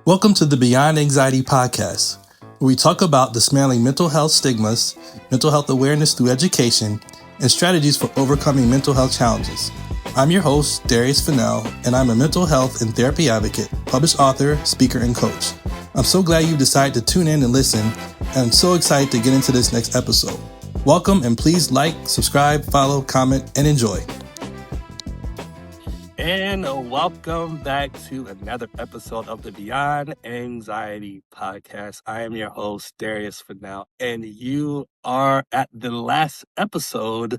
Welcome to the Beyond Anxiety podcast, where we talk about dismantling mental health stigmas, mental health awareness through education, and strategies for overcoming mental health challenges. I'm your host, Darius Fennell, and I'm a mental health and therapy advocate, published author, speaker, and coach. I'm so glad you decided to tune in and listen, and I'm so excited to get into this next episode. Welcome, and please like, subscribe, follow, comment, and enjoy. And welcome back to another episode of the Beyond Anxiety podcast. I am your host, Darius Fennell, and you are at the last episode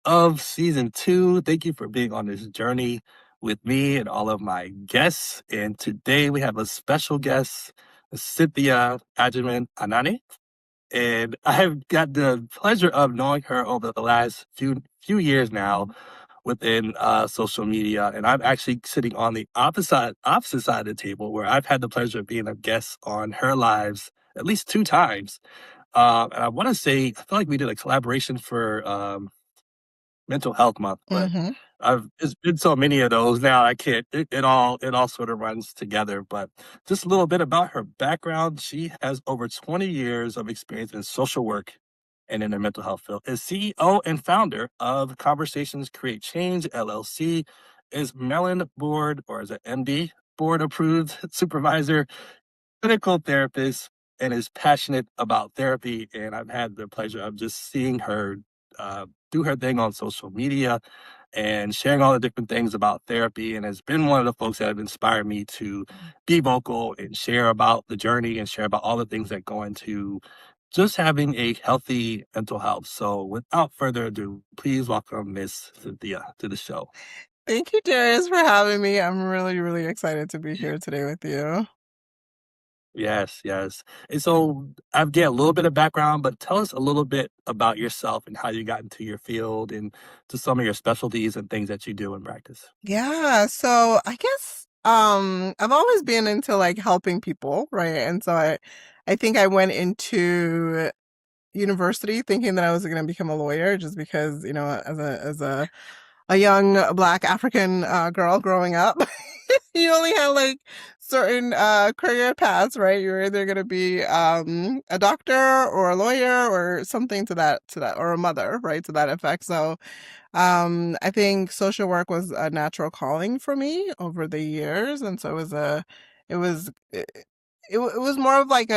of season 2. Thank you for being on this journey with me and all of my guests. And today we have a special guest, Cynthia Agyeman-Anane. And I have got the pleasure of knowing her over the last few years now within social media. And I'm actually sitting on the opposite side of the table, where I've had the pleasure of being a guest on her lives at least 2 times. And I want to say, I feel like we did a collaboration for Mental Health Month, but it's been so many of those now. I can't. It all sort of runs together. But just a little bit about her background. She has over 20 years of experience in social work and in the mental health field. Is CEO and founder of Conversations Create Change LLC. Is MD Board-Approved Supervisor, clinical therapist, and is passionate about therapy. And I've had the pleasure of just seeing her do her thing on social media and sharing all the different things about therapy, and has been one of the folks that have inspired me to be vocal and share about the journey and share about all the things that go into just having a healthy mental health. So without further ado, please welcome Miss Cynthia to the show. Thank you, Darius, for having me. I'm really, really excited to be here today with you. Yes. And so I've get a little bit of background, but tell us a little bit about yourself and how you got into your field and to some of your specialties and things that you do in practice. Yeah, so I guess I've always been into like helping people, right? And so I think I went into university thinking that I was going to become a lawyer just because, as a young Black African girl growing up, you only had like certain career paths, right? You're either going to be a doctor or a lawyer or something to that, or a mother, right? To that effect. So I think social work was a natural calling for me over the years. And so it was, it was more of like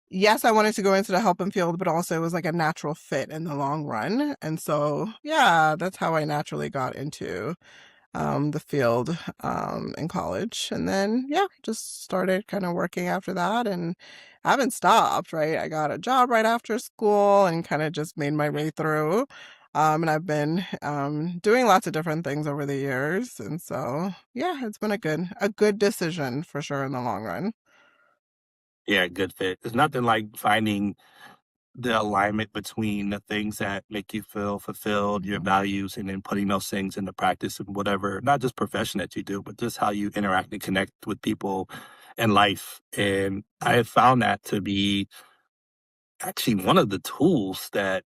yes, I wanted to go into the helping field, but also it was like a natural fit in the long run. And so, yeah, that's how I naturally got into the field in college. And then, yeah, just started kind of working after that, and I haven't stopped, right? I got a job right after school and kind of just made my way through. And I've been doing lots of different things over the years. And so, yeah, it's been a good decision for sure in the long run. Yeah, good fit. There's nothing like finding the alignment between the things that make you feel fulfilled, your values, and then putting those things into practice in whatever, not just profession that you do, but just how you interact and connect with people in life. And I have found that to be actually one of the tools that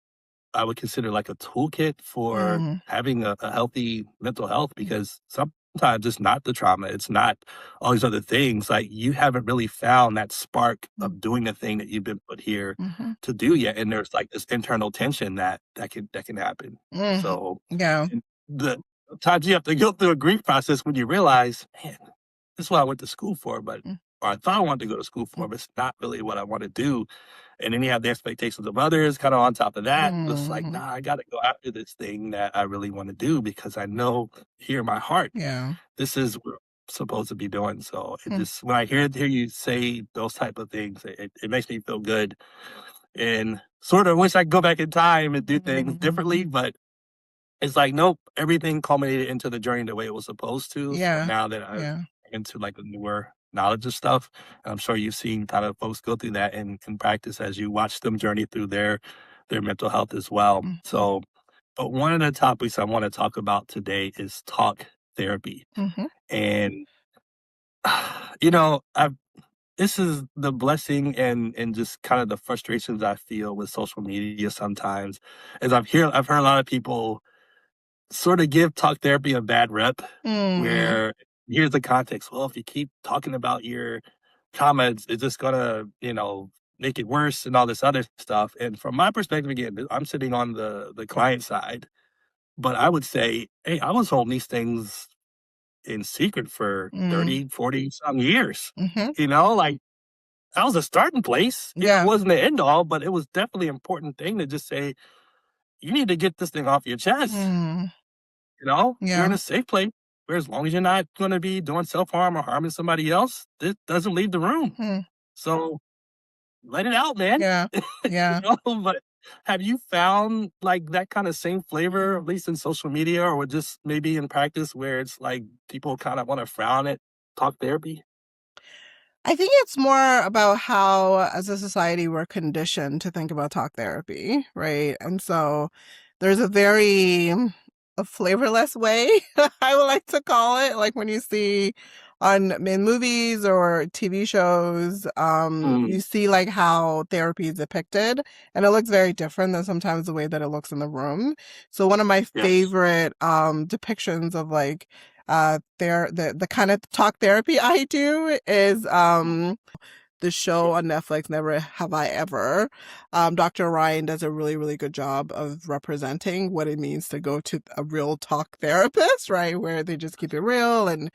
I would consider like a toolkit for Mhm. having a healthy mental health, because sometimes it's not the trauma, it's not all these other things. Like, you haven't really found that spark of doing the thing that you've been put here Mhm. to do yet, and there's like this internal tension that can happen. Mhm. So Yeah. and the times you have to go through a grief process when you realize, man, this is what I went to school for, but Mm. or I thought I wanted to go to school for, but it's not really what I want to do. And then you have the expectations of others kind of on top of that. It's like, Mhm. nah, I got to go after this thing that I really want to do, because I know here in my heart, Yeah. this is what I'm supposed to be doing. So it Mm. just, when I hear you say those type of things, it makes me feel good, and sort of wish I could go back in time and do things differently. But it's like, nope, everything culminated into the journey the way it was supposed to. So Yeah. now that I'm Yeah. into like a newer knowledge of stuff, and I'm sure you've seen kind of folks go through that in practice as you watch them journey through their mental health as well. Mhm. So, but one of the topics I want to talk about today is talk therapy. Mhm. And I've this is the blessing and just kind of the frustrations I feel with social media sometimes, is I've heard a lot of people sort of give talk therapy a bad rep, Mhm. where here's the context. Well, if you keep talking about your comments, it's just gonna, make it worse and all this other stuff. And from my perspective, again, I'm sitting on the client side, but I would say, hey, I was holding these things in secret for Mm. 30, 40 some years. Mhm. Like that was a starting place. It Yeah. wasn't the end all, but it was definitely an important thing to just say, you need to get this thing off your chest. Mm. You're in Yeah. a safe place where as long as you're not going to be doing self harm or harming somebody else, this doesn't leave the room. Mm. So let it out, man. Yeah. Yeah. But have you found like that kind of same flavor, at least in social media or just maybe in practice where it's like people kind of want to frown at talk therapy? I think it's more about how, as a society, we're conditioned to think about talk therapy, right? And so there's a flavorless way, I would like to call it, like when you see in movies or TV shows, you Mm, see like how therapy is depicted, and it looks very different than sometimes the way that it looks in the room. So one of my yes. favorite depictions of like the kind of talk therapy I do is the show on Netflix, Never Have I Ever. Dr. Ryan does a really, really good job of representing what it means to go to a real talk therapist, right? Where they just keep it real and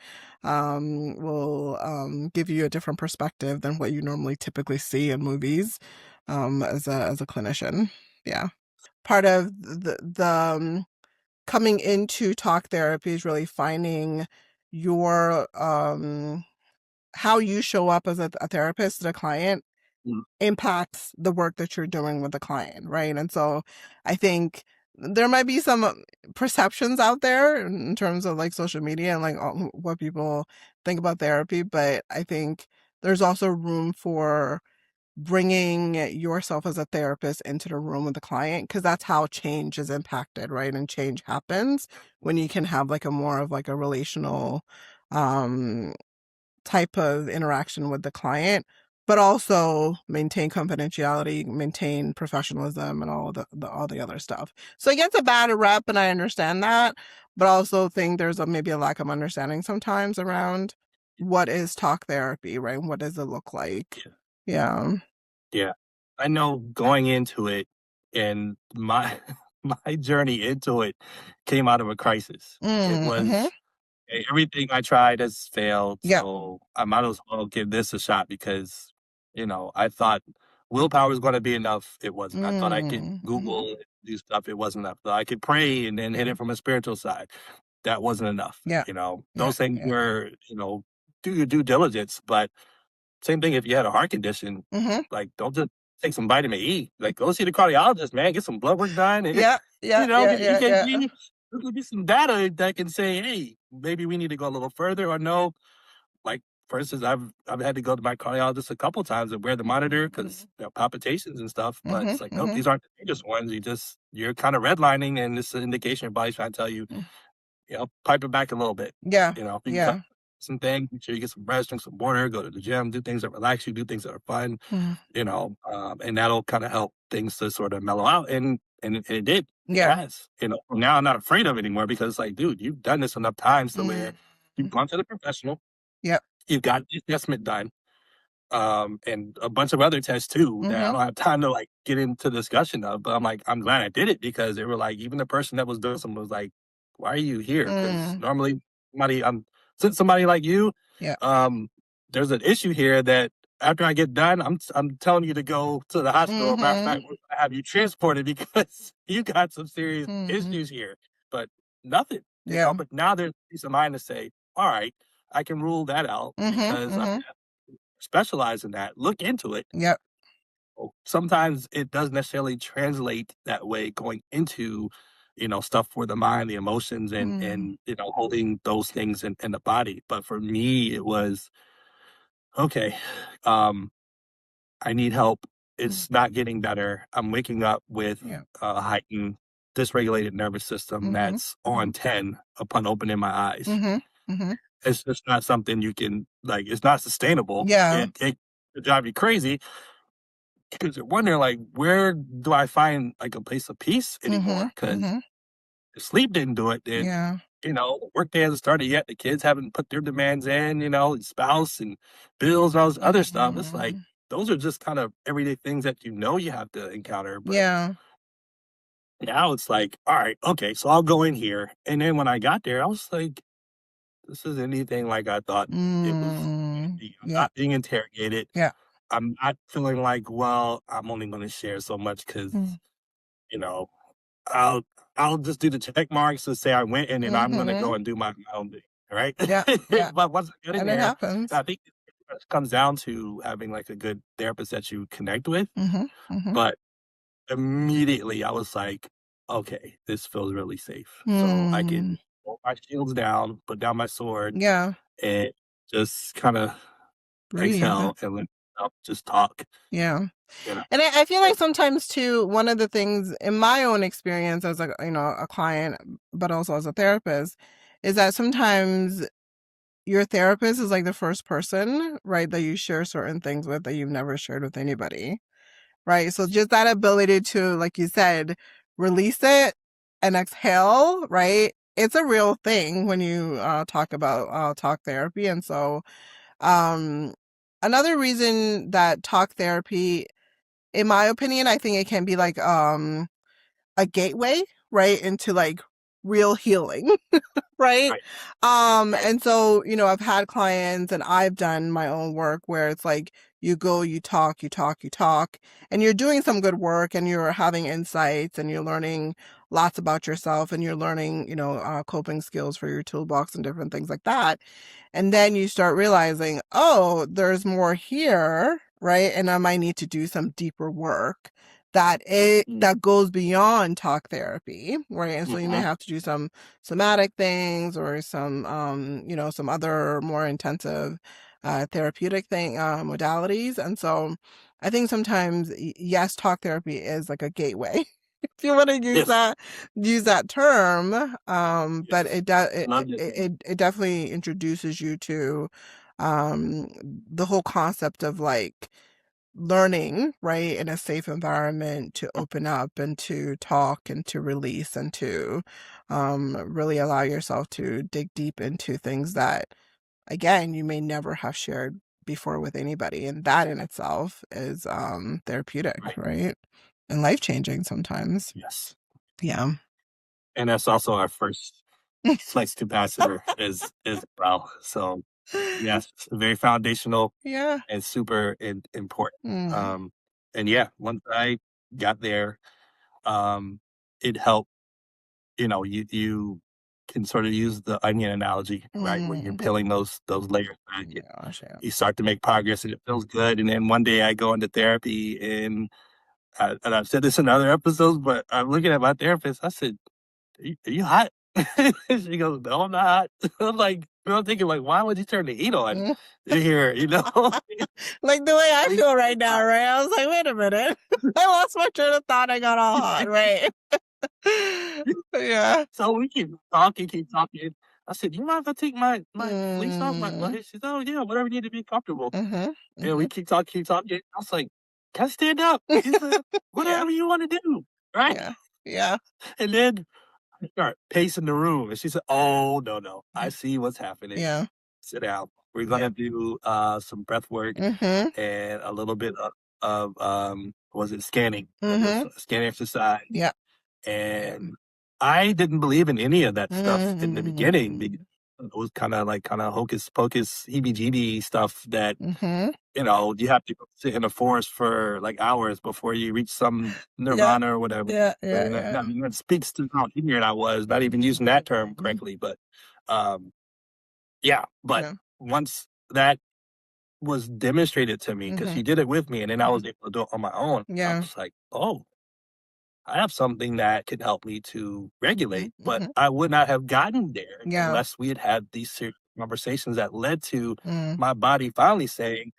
will give you a different perspective than what you normally typically see in movies as a clinician. Yeah. Part of the coming into talk therapy is really finding your how you show up as a therapist to the client Mm, impacts the work that you're doing with the client, right? And so I think there might be some perceptions out there in terms of like social media and like what people think about therapy, but I think there's also room for bringing yourself as a therapist into the room with the client, because that's how change is impacted, right? And change happens when you can have like a more of like a relational um type of interaction with the client, but also maintain confidentiality, maintain professionalism, and all all the other stuff. So it gets a bad rep, and I understand that, but I also think there's maybe a lack of understanding sometimes around what is talk therapy, right? What does it look like? yeah. Yeah. Yeah. I know going into it and my my journey into it came out of a crisis. It Mm, mm-hmm. was everything I tried has failed, Yep. so I might as well give this a shot because, I thought willpower was gonna be enough. It wasn't. I thought I could Mm, mm-hmm. Google and do stuff. It wasn't enough. Thought I could pray and then hit it from a spiritual side. That wasn't enough. Yeah. Yeah. Those things Yeah. were, do your due diligence, but same thing if you had a heart condition, Mm-hmm. like, don't just take some vitamin E. Like, go see the cardiologist, man. Get some blood work done, and Yeah. Yeah. Yeah. get an Yeah. Yeah. EKG. Look at some data that can say, hey, maybe we need to go a little further, or no. Like, for instance, I've had to go to my cardiologist a couple times and wear the monitor because palpitations and stuff. But Mm-hmm. it's like, nope, Mm-hmm. these aren't the dangerous ones. You're kind of redlining, and this is an indication your body's trying to tell you, Mm-hmm. pipe it back a little bit. Yeah. You can cut Yeah. some things, make sure you get some rest, drink some water, go to the gym, do things that relax you, do things that are fun, Mm-hmm. and that'll kind of help things to sort of mellow out. And it did. It Yeah. has. Now I'm not afraid of it anymore because it's like, dude, you've done this enough times to where Mm-hmm. you've gone to the professional, Yep. you've got the assessment done, and a bunch of other tests too that I Mm-hmm. don't have time to like get into discussion of. But I'm like, I'm glad I did it because they were like, even the person that was doing something was like, "Why are you here?" Because Mm. normally since somebody like you, Yeah. um, there's an issue here that after I get done, I'm telling you to go to the hospital. Matter of Mhm. fact, we're gonna have you transported because you got some serious Mhm. issues here. But nothing, Yeah. But now there's peace of mind to say, all right, I can rule that out Mhm. because I Mhm. specialize in that. Look into it. Yep. Sometimes it doesn't necessarily translate that way going into, stuff for the mind, the emotions, and Mm. and holding those things in the body. But for me, it was okay. Um, I need help. Mm. It's not getting better. I'm waking up with Yeah. a heightened, dysregulated nervous system Mhm. that's on 10 upon opening my eyes. Mhm. Mhm. It's just not something you can like. It's not sustainable. Yeah. It could drive you crazy because you're wondering like, where do I find like a place of peace anymore? Mhm. Because Mhm. if sleep didn't do it, then Yeah. work day hasn't started yet. The kids haven't put their demands in, spouse and bills and all this other stuff. It's like, those are just kind of everyday things that you have to encounter. But Yeah. now it's like, all right, okay, so I'll go in here. And then when I got there, I was like, this is anything like I thought it was gonna be. I'm Yeah. not being interrogated. Yeah. I'm not feeling like, well, I'm only going to share so much because, you know, I'll I'll just do the check marks and say I went, and then I'm going to go and do my own thing, right? Yeah. Yeah. But once I get in And it there, happens. I think it comes down to having like a good therapist that you connect with. Mm-hmm. But immediately I was like, okay, this feels really safe. So I can put my shields down, put down my sword, Yeah. and just kind of Breathe. exhale and let just talk. Yeah. You know, And I feel like sometimes too, one of the things in my own experience as a client, but also as a therapist, is that sometimes your therapist is like the first person, right, that you share certain things with that you've never shared with anybody. Right. So just that ability to, like you said, release it and exhale, right? It's a real thing when you talk about talk therapy. And so another reason that talk therapy, in my opinion, I think it can be like a gateway, right, into like real healing. Right. right, right. And so, I've had clients and I've done my own work where it's like you go, you talk, and you're doing some good work and you're having insights and you're learning lots about yourself and you're learning, coping skills for your toolbox and different things like that. And then you start realizing, oh, there's more here, right? And I might need to do some deeper work that goes beyond talk therapy, right? And so you may have to do some somatic things or some some other more intensive therapeutic modalities. And so I think sometimes yes, talk therapy is like a gateway if you want to Yes, use that term. But yes. it does Loved it. it definitely introduces you to the whole concept of like learning, right, in a safe environment to open up and to talk and to release and to really allow yourself to dig deep into things that, again, you may never have shared before with anybody. And that in itself is therapeutic, Right. right? And life-changing sometimes. Yes. Yeah. And that's also our first flex capacitor is well. So yes, it's very foundational Yeah. and super important. Mm. And yeah, once I got there, it helped. You can sort of use the onion analogy, right, where you're Mm. peeling those layers back. Gosh, yeah. You start to make progress, and it feels good. And then one day I go into therapy, and I've said this in other episodes, but I'm looking at my therapist. I said, are you hot?" She goes, "No, I'm not hot." I'm like, I'm thinking, like, why would you turn the heat on Mm. in here? Like the way I Are you feel right now, right? I was like, wait a minute. I lost my train of thought. I got all hot, right? Yeah. So we keep talking. I said, "You mind if I take my fleece off?" Mm. She said, "Oh yeah, whatever you need to be comfortable." Mhm. And we Mhm. keep talking. I was like, "Can I stand up?" She said, Yeah. "Whatever you want to do." Right? Yeah. Yeah. And then I start pacing the room, and she said, "Oh no, no, I see what's happening. Yeah. Sit down. We're Yeah. gonna do some breath work Mhm. and a little bit of was it scanning, Mhm. scanning exercise." Yeah. And I didn't believe in any of that stuff in the beginning because Mm. it was kind of hocus pocus, heebie-jeebie stuff that Mhm. you have to go sit in a forest for like hours before you reach some Yeah. nirvana or whatever. Yeah. Yeah. And Yeah. that speaks to how ignorant I was, not even using that term Mhm. correctly. But um, yeah, but Yeah. once that was demonstrated to me, because Mhm. she did it with me, and then I was able to do it on my own, I Yeah. was like, oh, I have something that could help me to regulate, but Mhm. I would not have gotten there Yeah. unless we had had these serious conversations that led to Mm. my body finally saying,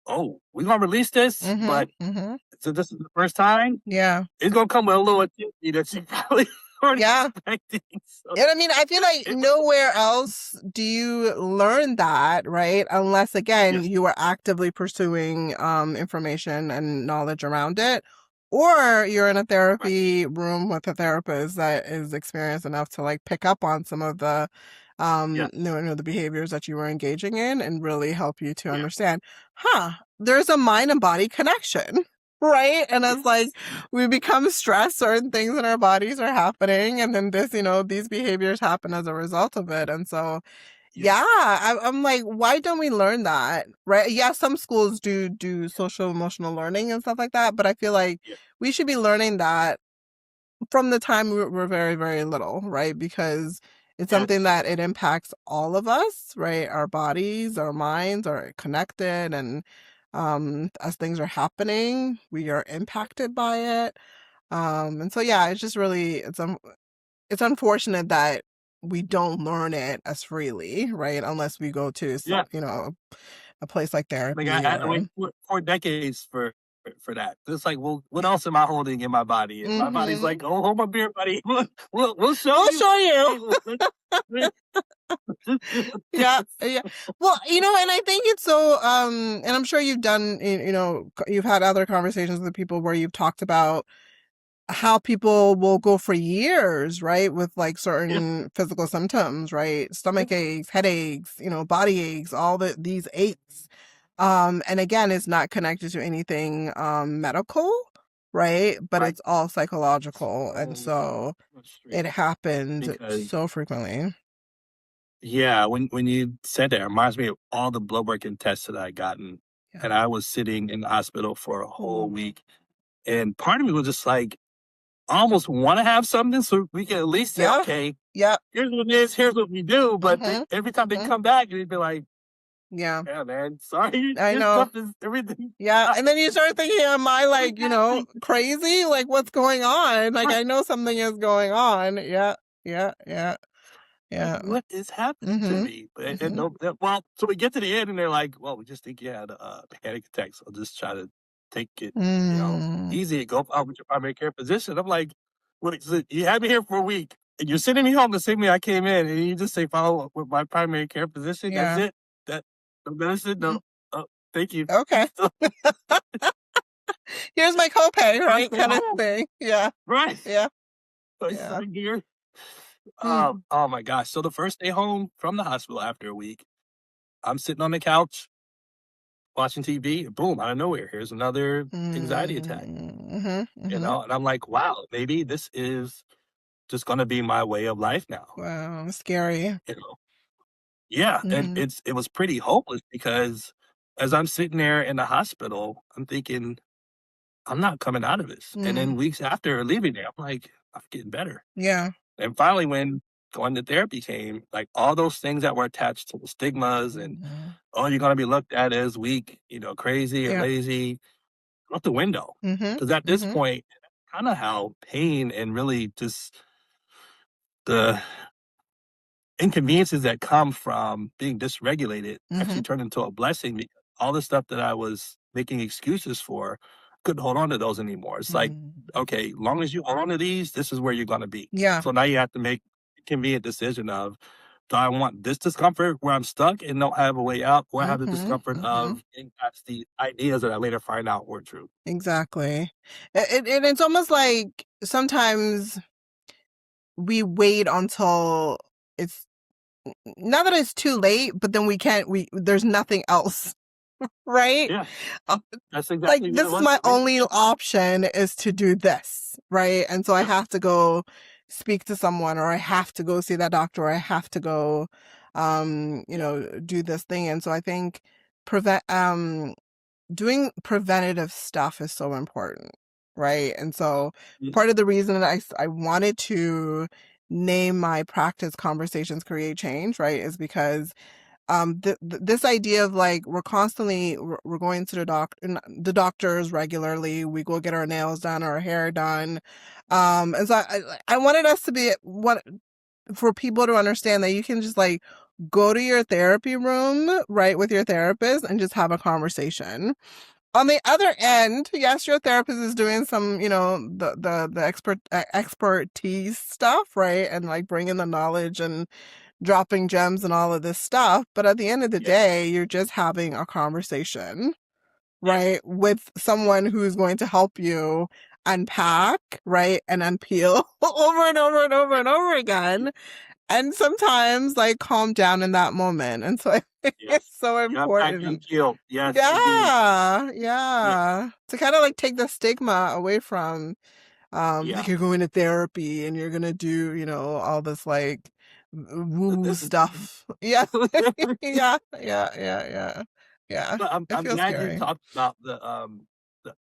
"Oh, we're gonna release this, Mhm. but Mhm. so this is the first time. Yeah. It's gonna come with a little intensity that you probably weren't Yeah. expecting." So And I mean, I feel like it was nowhere else do you learn that, right? Unless again yes, you are actively pursuing information and knowledge around it, or you're in a Right. therapy room with a therapist that is experienced enough to like pick up on some of the Yeah. the behaviors that you were engaging in and really help you to Yeah. understand, there's a mind and body connection. Right. And as like Yes. we become stressed, certain things in our bodies are happening. And then these behaviors happen as a result of it. And so, yeah, Yes. I'm like, why don't we learn that? Right. Yeah. Some schools do social emotional learning and stuff like that. But I feel like Yeah. we should be learning that from the time we're very, very little, right? Because it's something Yes. that it impacts all of us, right? Our bodies, our minds are connected, and as things are happening, we are impacted by it. And so yeah, it's just really it's unfortunate that we don't learn it as freely, right? Unless we go to Yeah. a place like Like therapy I had to or wait 4 decades for that. It's like, well, what else am I holding in my body? And my body's mm-hmm. like, oh, hold my beer, buddy. We'll show We'll you. show Hey, you. let's just do Yeah, this. yeah. Well, and I think it's so and I'm sure you've done you've had other conversations with people where you've talked about how people will go for years, right, with like Yeah. certain physical symptoms, right? Yeah. Stomach aches, headaches, body aches, all these aches. And again, it's not connected to anything medical, right? But Right. it's all psychological. And So so it frustrating happens because so frequently. yeah, when you said that, it reminds me of all the blood work and tests that I gotten. Yeah. And I was sitting in the hospital for a whole Mm. week. And part of me was just like, I almost want to have something so we can at least say, Yeah. okay, Yeah. here's what it is, here's what we do. But Mhm. every time they Mhm. come back, they'd be like, Yeah. yeah, man, sorry, I your know. stuff is everything. Yeah. And then you start thinking, am I like, Exactly. crazy? Like what's going on? Like Right. I know something is going on. Yeah. Yeah. Yeah. Like, Yeah. what is happening to Mhm. me? Mhm. Well, so we get to the end and they're like, well, we just think you had a panic attack. So just try to take it, Mm. easy and go out with your primary care physician. I'm like, what is it? You had me here for a week and you're sending me home the same way I came in. And you just say, follow up with my primary care physician. That's Yeah. it. That the medicine. Mm. No. Oh, thank you. Okay. So Here's my copay, I right? stay Kind of home. thing. Yeah. Right. Yeah. So I Yeah. sit here. Mm. Oh my gosh. So the first day home from the hospital after a week, I'm sitting on the couch watching TV, boom, out of nowhere, here's another anxiety attack, Mhm. Mhm. And I'm like, wow, maybe this is just gonna be my way of life now, Wow. Scary. you know? Yeah, and Mhm. it was pretty hopeless because as I'm sitting there in the hospital, I'm thinking, I'm not coming out of this. And Mm. then weeks after leaving there, I'm like, I'm getting better. Yeah. And finally, when going to therapy came, like all those things that were attached to the stigmas and Mhm. oh, you're gonna be looked at as weak, crazy or Yeah. lazy, out the window. Mhm. Because at this Mhm. point, kind of how pain and really just the inconveniences that come from being dysregulated actually Mhm. turned into a blessing because all the stuff that I was making excuses for, couldn't hold on to those anymore. It's like, Mm. okay, long as you hold on to these, this is where you're gonna be. Yeah. So now you have to make a convenient decision of, do I want this discomfort where I'm stuck and don't have a way out, or I have the Mhm. discomfort Mhm. of getting past the ideas that I later find out were true? Exactly. And it's almost like sometimes we wait until it's not that it's too late, but then we there's nothing else, right? Yeah, Uh, that's Like exactly what it this is was my for me. only option is to do this, right? And so I Yep. have to go speak to someone, or I have to go see that doctor, or I have to go Yeah. do this thing. And so I think prevent doing preventative stuff is so important, right? And so Yes. part of the reason that I wanted to name my practice Conversations Create Change, right, is because this idea of like we're going to the doctors regularly, we go get our nails done, our hair done, and so I wanted us to be what for people to understand that you can just like go to your therapy room, right, with your therapist and just have a conversation. On the other end, yes, your therapist is doing some, the expertise stuff, right, and like bringing the knowledge and dropping gems and all of this stuff. But at the end of the Yes. day, you're just having a conversation, Yes. right, with someone who's going to help you unpack, right, and unpeel over and over and over and over again. And sometimes like calm down in that moment. And so I think it's Yes. so You unpack and important. peel. Yes, indeed. Yeah, Yeah. yeah. To kind of like take the stigma away from Yeah. like you're going to therapy and you're gonna do, all this like woo This is stuff. Yeah. Yeah, yeah, yeah, yeah. Yeah. But It I'm feels glad you scary. talked about the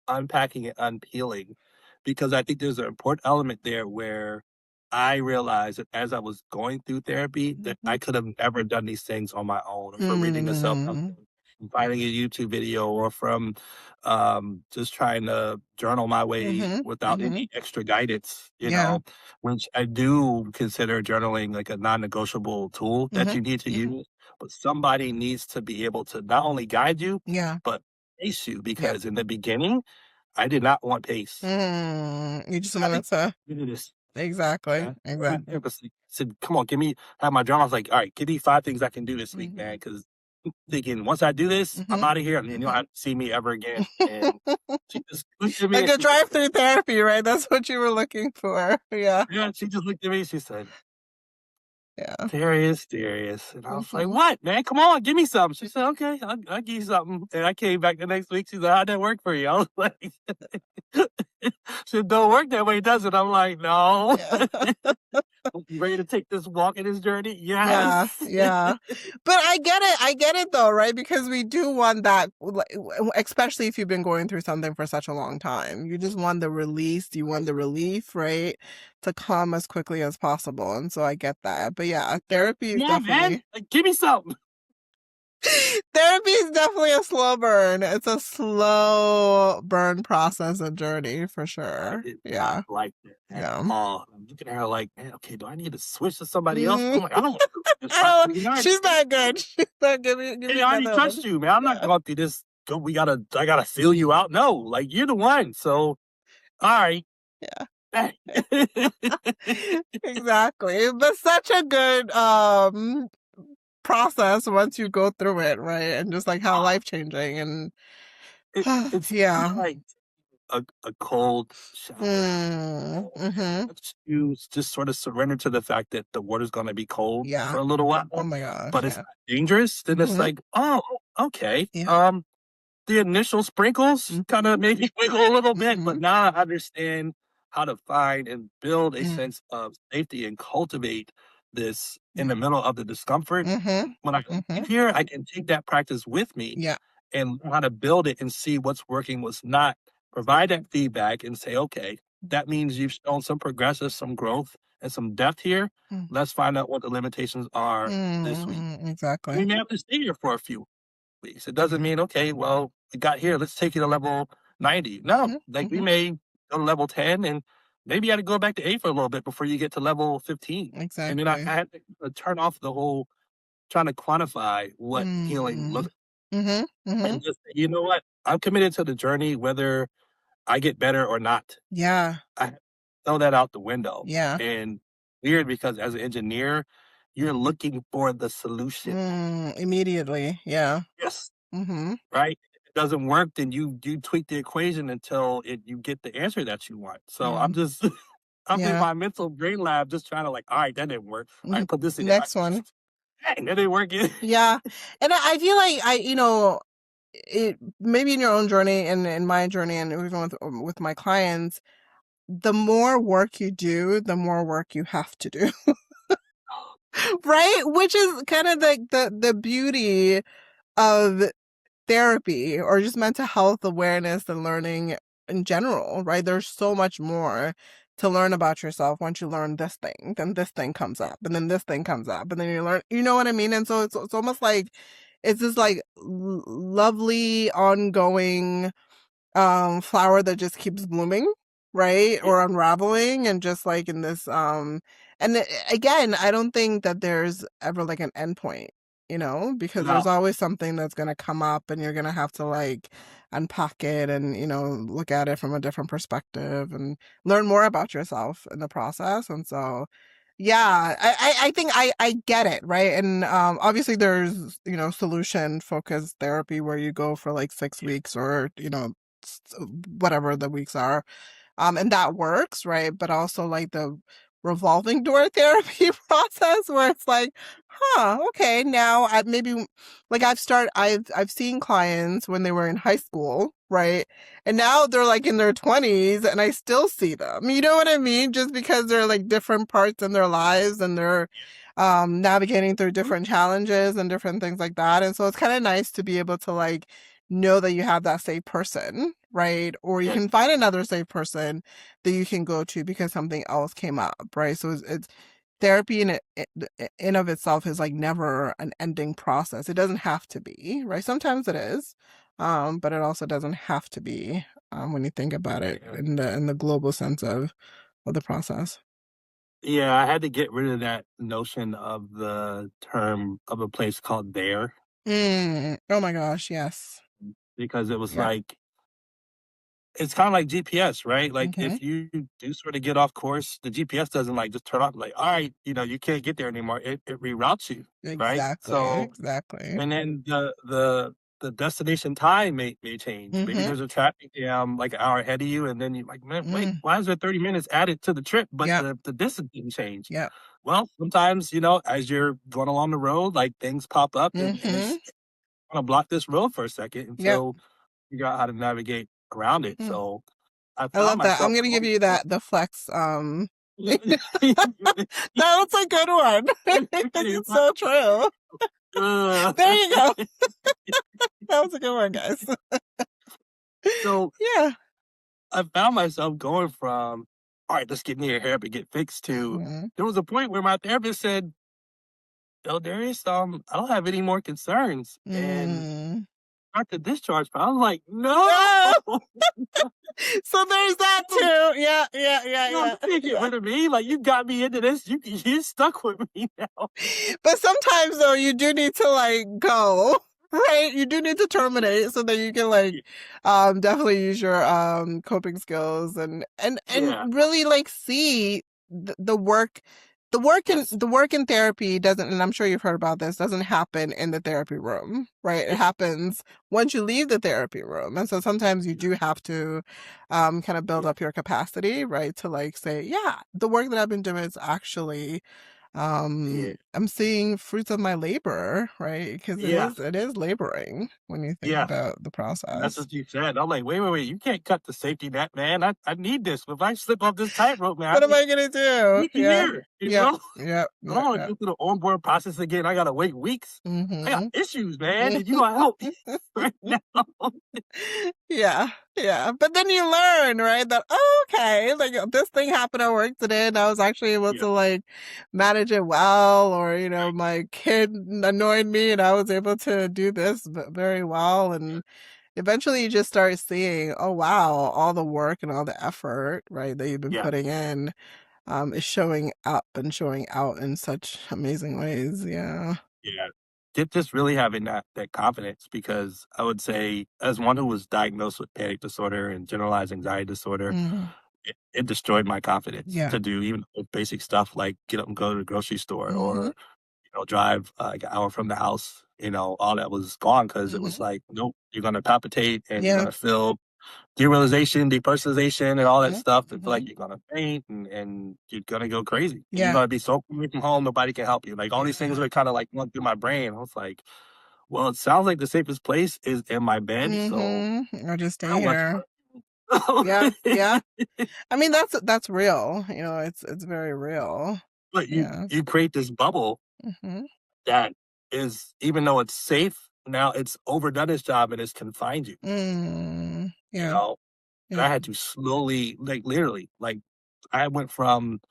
unpacking and unpeeling, because I think there's an important element there where I realized that as I was going through therapy that Mm-hmm. I could have never done these things on my own, or from reading the self-help Mm-hmm. book, from finding a YouTube video, or from just trying to journal my way Mm-hmm. without Mm-hmm. any extra guidance, Yeah. which I do consider journaling like a non-negotiable tool that Mm-hmm. you need to Mm-hmm. use, but somebody needs to be able to not only guide you, Yeah. but pace you. Yeah. Because in the beginning, I did not want pace. You just I wanted think to you do this. exactly. Yeah. My Exactly. therapist said, "Come on, give me." I had my journal. I was like, "All right, give me 5 things I can do this week, man." Mm-hmm. Because thinking once I do this, I'm Mm-hmm. out of here, and you don't Mm-hmm. have to see me ever again. And she just looked at me Like and a she just said, drive-through therapy, right? That's what you were looking for. Yeah. "Yeah." She just looked at me. She said, Yeah. "Darius, Darius," and I was like, Mm-hmm. "What, man? Come on, give me something." She said, "Okay, I'll give you something." And I came back the next week. She's like, "How'd that work for you?" I was like, "Shit don't work that way, does it?" I'm like, "No." Yeah. You ready to take this walk in this journey? Yeah, Yes. yeah. But I get it. I get it though, right? Because we do want that, especially if you've been going through something for such a long time. You just want the release, you want the relief, right? To come as quickly as possible. And so I get that. But yeah, therapy is Come on, man. definitely Like, give me something. therapy is definitely a slow burn. It's a slow burn process and journey for I sure. did not Yeah. like that at Yeah. all. I'm looking at her like, man, okay, do I need to switch to somebody else? Mhm. I'm like, I don't want to go through this Oh, process. You know, she's not good. She's not give me I already another one. trust you, man. I'm not Yeah. going through this. I gotta feel you out. No, like you're the one. So, all right. Yeah. Hey. Exactly. But such a good process once you go through it, right? And just like how life changing and It's kind yeah. of like a cold shower. Mm-hmm. You just sort of surrender to the fact that the water's gonna be cold Yeah. for a little Oh while, my gosh. but it's Yeah. not dangerous, then it's Mm-hmm. like, "Oh, okay." Yeah. The initial sprinkles kinda made me wiggle a little bit, Mm-hmm. but now I understand how to find and build a Mm-hmm. sense of safety and cultivate this in Yeah. the middle of the discomfort. Mm-hmm. When I Mm-hmm. leave here, I can take that practice with me Yeah. and learn how to build it and see what's working, what's not. Provide that feedback and say, okay, that means you've shown some progressive, some growth, and some depth here. Let's find out what the limitations are this week. Mm-hmm. We Exactly. may have to stay here for a few weeks. It doesn't mean, okay, well, we got here, let's take you to level 90. No, Mm-hmm. like we Mm-hmm. may go to level 10 and maybe you got to go back to 8 for a little bit before you get to level 15. And then I Exactly. had to turn off the whole trying to quantify what healing Mm-hmm. looks Mm-hmm. Mm-hmm. and just say, you know what? I'm committed to the journey, whether I get better or not. Yeah. I throw that out the window. Yeah. And weird because as an engineer, you're looking for the solution. Immediately. Yeah. Yes. Mm-hmm. Right? If it doesn't work, then you tweak the equation until you get the answer that you want. So Yeah. I'm just I'm in Yeah. my mental brain lab just trying to like, all right, that didn't work. All Mhm. right, put this in there. Next one. Dang, that didn't work. Yeah. And I feel like it maybe in your own journey and in my journey and even with my clients, the more work you do, the more work you have to do. Right? Which is kind of the beauty of therapy or just mental health awareness and learning in general, right? There's so much more to learn about yourself once you learn this thing. Then this thing comes up, and then this thing comes up, and then you learn, you know what I mean? And so it's almost like it's this like lovely ongoing flower that just keeps blooming, right? Yeah. Or unraveling and just like in this and again, I don't think that there's ever like an end point, because there's No. always something that's going to come up and you're going to have to like unpack it and look at it from a different perspective and learn more about yourself in the process. And so yeah, I think I get it, right? And obviously there's, solution focused therapy where you go for like 6 weeks or, whatever the weeks are. And that works, right? But also like the revolving door therapy process where it's like, okay, now I maybe like I've seen clients when they were in high school, right? And now they're like in their 20s and I still see them. You know what I mean? Just because they're like different parts in their lives and they're navigating through different challenges and different things like that. And so it's kind of nice to be able to like know that you have that safe person, right? Or you Yeah. can find another safe person that you can go to because something else came up, right? So it's therapy in of itself is like never an ending process. It doesn't have to be, right? Sometimes it is, but it also doesn't have to be when you think about it in the global sense of the process. Yeah, I had to get rid of that notion of the term of a place called there Oh my gosh, yes. because it was Yeah. like it's kind of like GPS, right? Like Mm-hmm. if you do sort of get off course, the GPS doesn't like just turn off like, all right, you can't get there anymore. It reroutes you, right? Exactly. So Exactly. and then the destination time may change. Maybe Mm-hmm. there's a traffic jam like an hour ahead of you, and then you're like, man, wait, Mm. why is there 30 minutes added to the trip, but Yep. the distance didn't change? Yep. Well, sometimes, as you're going along the road, like things pop up and Mm-hmm. it's gonna block this road for a second Yep. until you figure out how to navigate around it. Mm. So I I found love that. I'm myself gonna give going you from the flex. That was a good one. It's so true. uh, There you go. That was a good one, guys. so Yeah. I found myself going from, all right, let's get near here and get fixed to Mm-hmm. there was a point where my therapist said, "Yo, Darius, I don't have any more concerns." And Mm. start the discharge, but I was like, no, Ah! So there's that no, too. Yeah, yeah, yeah, you yeah, can't get yeah. rid of me. Like you got me into this. You stuck with me now. But sometimes though, you do need to like go, right? You do need to terminate so that you can like definitely use your coping skills and Yeah. really like see the work Yes. the work in therapy doesn't, and I'm sure you've heard about this, doesn't happen in the therapy room, right? It happens once you leave the therapy room. And so sometimes you do have to kind of build Yeah. up your capacity, right? To like say, yeah, the work that I've been doing is actually Yeah. I'm seeing fruits of my labor, right? Because Yeah. it is laboring when you think Yeah. about the That's process. what you said. I'm like, wait. You can't cut the safety net, man. I need this. If I slip off this tightrope, man, What am I gonna do? need you Yeah. here. Yep. Yep. I don't Yep. want to Yep. go through the onboard process again. I gotta wait weeks. I got Mm-hmm. issues, man, and you gonna help me right now. Yeah, yeah. But then you learn, right? That okay, like this thing happened at work today, and I was actually able Yeah, to like manage it well, or my kid annoyed me, and I was able to do this very well, and eventually you just start seeing, oh wow, all the work and all the effort, right, that you've been yeah, putting in, is showing up and showing out in such amazing ways. Yeah. yeah. Just really having that confidence because I would say, as one who was diagnosed with panic disorder and generalized anxiety disorder, Mm. it destroyed my confidence Yeah. to do even basic stuff like get up and go to the grocery store Mm-hmm. or drive like an hour from the house. All that was gone because it was Mm-hmm. like, nope, you're gonna palpitate and you're Yeah. gonna feel derealization, depersonalization, and all that Mm-hmm. stuff. It's Mm-hmm. like you're gonna faint and you're gonna go crazy. And you're Yeah. gonna be so away from home, nobody can help you. Like all these things Yeah. were kind of like going through my brain. I was like, well, it sounds like the safest place is in my bed. So Mm-hmm. Or just I stay don't want here. Yeah. to. Yeah. I mean, that's real. It's very real. But you Yeah. you create this bubble Mm-hmm. that is, even though it's safe, now it's overdone its job and it's confined you. Mm. You Yeah. know, and Yeah. I had to slowly, like literally, like I went from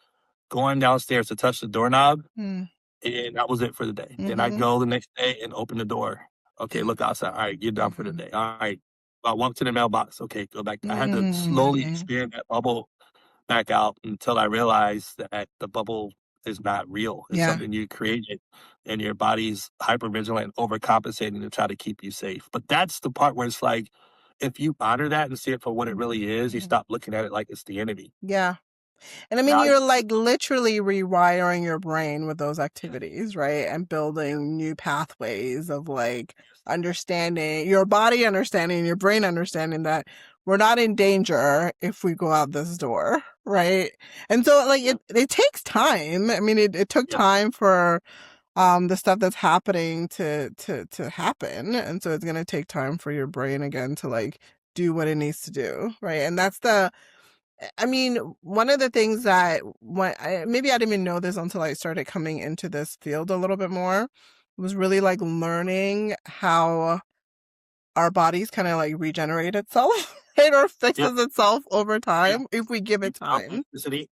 going downstairs to touch the doorknob, Mm. and that was it for the day. Then I'd Mm-hmm. go the next day and open the door. Okay, look outside. All right, you're done for the Mm-hmm. day. All right, I walk to the mailbox. Okay, go back. I had to slowly Mm-hmm. expand that bubble back out until I realized that the bubble is not real. It's Yeah. something you created, and your body's hypervigilant, overcompensating to try to keep you safe. But that's the part where it's like, if you honor that and see it for what it really is, you Mhm. stop looking at it like it's the enemy. Yeah. And I mean, Now, you're like literally rewiring your brain with those activities, right? And building new pathways of like understanding your body, understanding your brain, understanding that we're not in danger if we go out this door, right? And so like it takes time. I mean, it took time for the stuff that's happening to happen, and so it's going to take time for your brain again to like do what it needs to do, right? And that's I mean, one of the things that maybe I didn't even know this until I started coming into this field a little bit more, was really like learning how our bodies kind of like regenerate itself, right? Or fixes itself over time if we give it time.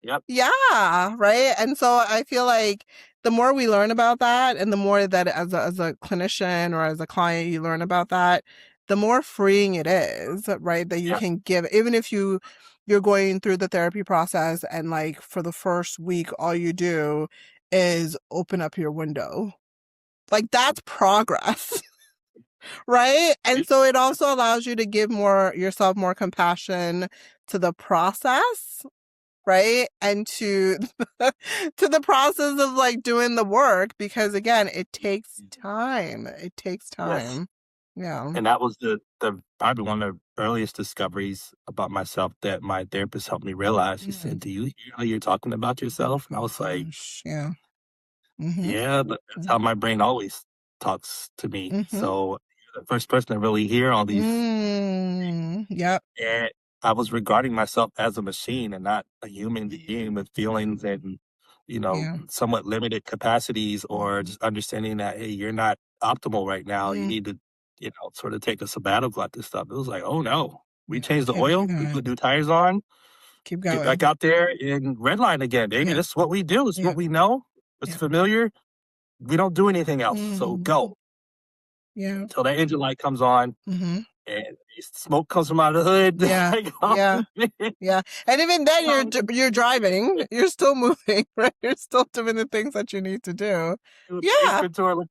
Yep. Yeah, right. And so I feel like the more we learn about that, and the more that as a clinician or as a client you learn about that, the more freeing it is, right? That you can give, even if you're going through the therapy process and like for the first week all you do is open up your window. Like that's progress. Right? And so it also allows you to give yourself more compassion to the process, right? And to to the process of like doing the work, because again, it takes time. It takes time. Yeah. And that was the probably one of the earliest discoveries about myself that my therapist helped me realize. He said, "Do you hear how you're talking about yourself?" And I was like, yeah. Yeah, but that's how my brain always talks to me. So you're the first person to really hear all these. Yep. And I was regarding myself as a machine and not a human being with feelings and, somewhat limited capacities, or just understanding that, hey, you're not optimal right now. You need to, sort of take a sabbatical at this stuff. It was like, oh no, we changed the oil, we put new tires on, keep going, get back out there and redline again, baby. This is what we do. It's what we know. It's familiar. We don't do anything else. So go. Yeah. Until that engine light comes on and smoke comes from out of the hood. Yeah. Yeah. And even then you're driving. You're still moving, right? You're still doing the things that you need to do. Yeah. So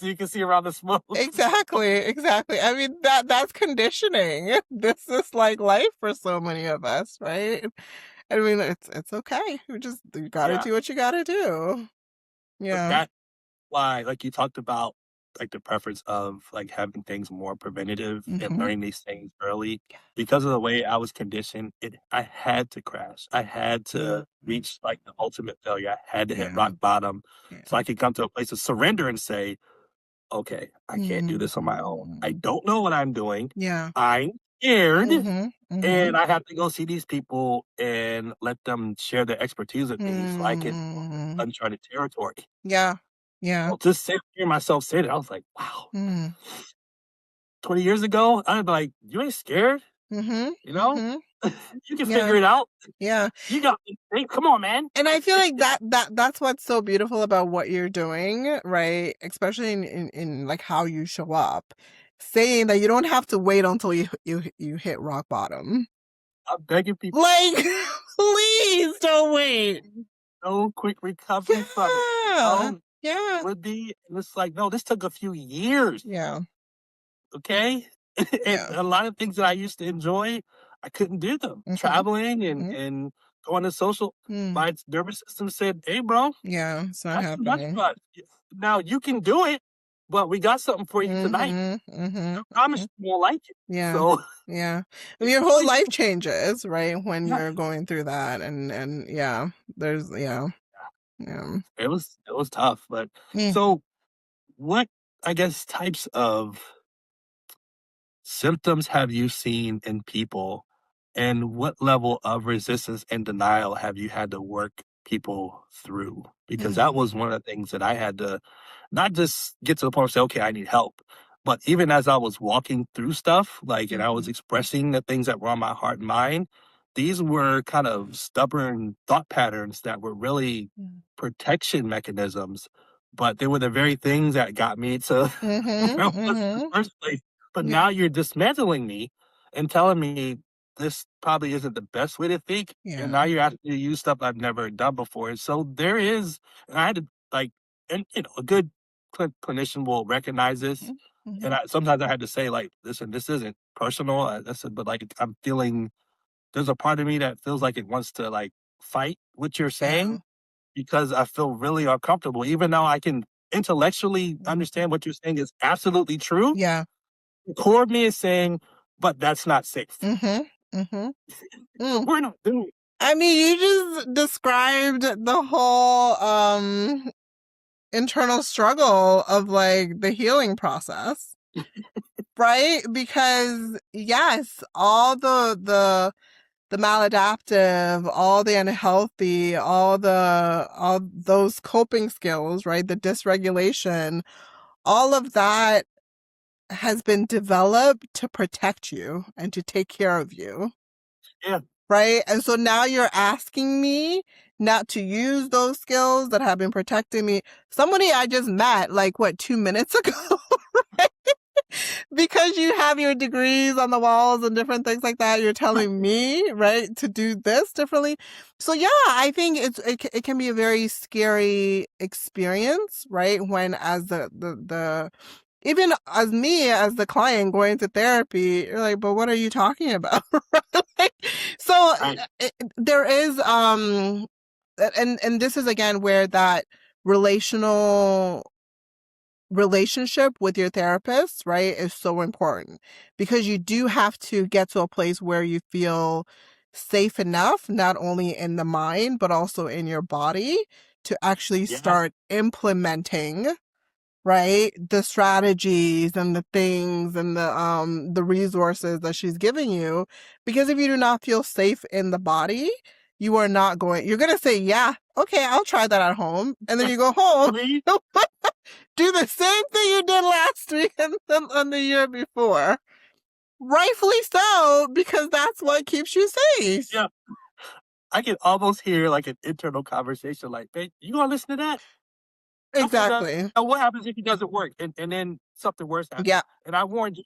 you can see around the smoke. Exactly. I mean, that's conditioning. This is like life for so many of us, right? I mean, it's okay. You gotta do what you gotta do. Yeah. But that's why, like you talked about, like the preference of like having things more preventative and learning these things early. Because of the way I was conditioned, I had to crash. I had to reach like the ultimate failure. I had to hit rock bottom so I could come to a place of surrender and say, okay, I can't do this on my own. I don't know what I'm doing. Yeah. I'm scared. And I have to go see these people and let them share their expertise with me so I can uncharted territory. Yeah. Well, just hear myself say that, I was like, wow. 20 years ago, I'd be like, you ain't scared? You can figure it out. Yeah. You got me. Hey, come on, man. And I feel like that's what's so beautiful about what you're doing, right? Especially in like how you show up. Saying that you don't have to wait until you hit rock bottom. I'm begging people. Like, please don't wait. No quick recovery from it. Yeah. Would be. It's like, no, this took a few years. Yeah. Okay. And a lot of things that I used to enjoy, I couldn't do them. Traveling and going to social, my nervous system said, hey, bro. Yeah, it's not happening. Now you can do it, but we got something for you tonight. I promise you won't like it. Yeah. So, yeah. And your whole life changes, right? When you're going through that. And there's, yeah. It was tough. But so what, I guess, types of symptoms have you seen in people, and what level of resistance and denial have you had to work people through? Because that was one of the things that I had to not just get to the point where say, okay, I need help, but even as I was walking through stuff, like, and I was expressing the things that were on my heart and mind, these were kind of stubborn thought patterns that were really protection mechanisms, but they were the very things that got me to where I was in the first place. But now you're dismantling me and telling me this probably isn't the best way to think. And now you're asking me to use stuff I've never done before. So there is, and I had to like, and a good clinician will recognize this. And sometimes I had to say, like, listen, this isn't personal. I said, but like, I'm feeling, there's a part of me that feels like it wants to like fight what you're saying because I feel really uncomfortable, even though I can intellectually understand what you're saying is absolutely true. Yeah. The core of me is saying, but that's not safe. Mm-hmm. Mm-hmm. So we're not doing it. I mean, you just described the whole internal struggle of like the healing process. Right? Because yes, all the maladaptive, all the unhealthy, all those coping skills, right? The dysregulation, all of that has been developed to protect you and to take care of you. Yeah. Right? And so now you're asking me not to use those skills that have been protecting me. Somebody I just met, like, what, 2 minutes ago? Right? Because you have your degrees on the walls and different things like that, you're telling me, right, to do this differently. So yeah, I think it can be a very scary experience, right? When as the even as me as the client going to therapy, you're like, but what are you talking about? Like, so Right. there is and this is again where that relationship with your therapist, right, is so important, because you do have to get to a place where you feel safe enough, not only in the mind, but also in your body, to actually Yeah. start implementing, right, the strategies and the things and the resources that she's giving you. Because if you do not feel safe in the body, you're going to say, yeah, okay, I'll try that at home. And then you go home, Please. do the same thing you did last week and the year before. Rightfully so, because that's what keeps you safe. Yeah. I can almost hear like an internal conversation like, babe, you gonna listen to that? Okay, now Exactly. what happens if it doesn't work and then something worse happens? Yeah. And I warned you,